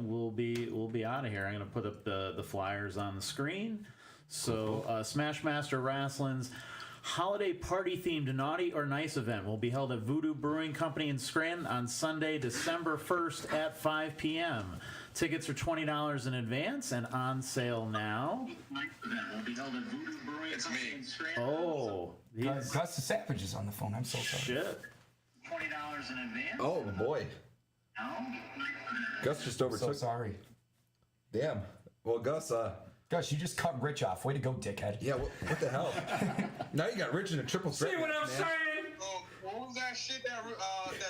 we'll be out of here. I'm gonna put up the flyers on the screen. So Smashmaster Wrasslin's holiday party themed Naughty or Nice event will be held at Voodoo Brewing Company in Scranton on Sunday, December 1st at 5 p.m. Tickets are $20 in advance and on sale now. It's me. Oh, Gus the Savage is on the phone. I'm so sorry. shit. $20 in advance. Oh boy. No. Gus just So overtook. sorry. Damn. Well, Gus. Gus, you just cut Rich off. Way to go, dickhead. Yeah. What the hell? Now you got Rich in a triple threat. See what I'm man. saying? Oh, what was that shit that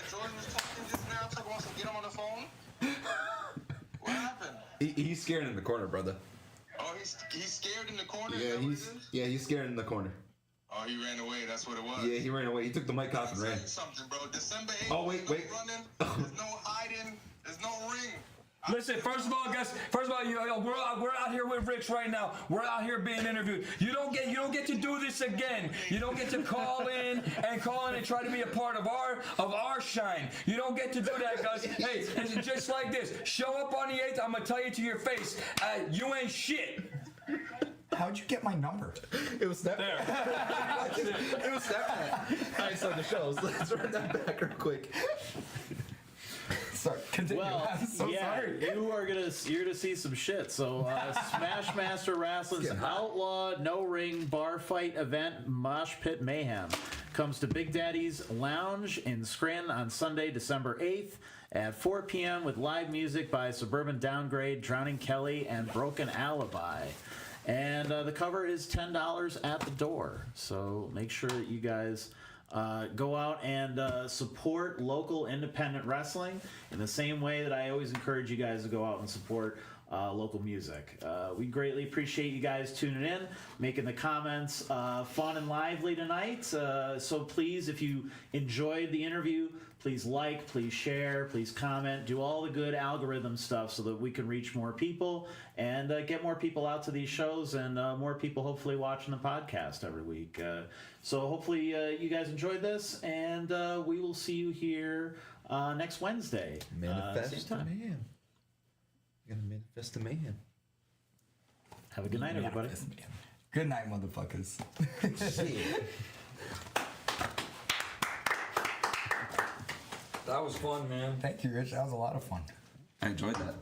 Jordan was talking just now? Talking about some get him on the phone. What happened? He's scared in the corner, brother. Oh, he's scared in the corner. Is Yeah, that what it is? he's scared in the corner. Oh, he ran away. That's what it was. Yeah, he ran away. He took the mic off and Tell ran. you something, bro. December 8th. Oh, wait, there's no wait. running. There's no hiding. There's no ring. Listen, first of all, Gus. First of all, we're out here with Rich right now. We're out here being interviewed. You don't get to do this again. You don't get to call in and try to be a part of our shine. You don't get to do that, Gus. Hey, it's just like this. Show up on the 8th. I'm gonna tell you to your face, you ain't shit. How'd you get my number? It was Snapchat. There. It was Snapchat. All right, so the shows. Let's run that back real quick. Sorry. Continue. Well, I'm so sorry. you're gonna see some shit. So, Smashmaster Wrastlin's Outlaw No Ring Bar Fight Event Mosh Pit Mayhem comes to Big Daddy's Lounge in Scranton on Sunday, December 8th at 4 p.m. with live music by Suburban Downgrade, Drowning Kelly, and Broken Alibi. And the cover is $10 at the door. So make sure that you guys go out and support local independent wrestling in the same way that I always encourage you guys to go out and support local music. We greatly appreciate you guys tuning in, making the comments fun and lively tonight. So please, if you enjoyed the interview, please like, please share, please comment, do all the good algorithm stuff so that we can reach more people and get more people out to these shows and more people hopefully watching the podcast every week. So hopefully you guys enjoyed this, and we will see you here next Wednesday. Manifest same the time. man. You're gonna manifest the man. Have a good night, everybody. Good night, motherfuckers. That was fun, man. Thank you, Rich. That was a lot of fun. I enjoyed that.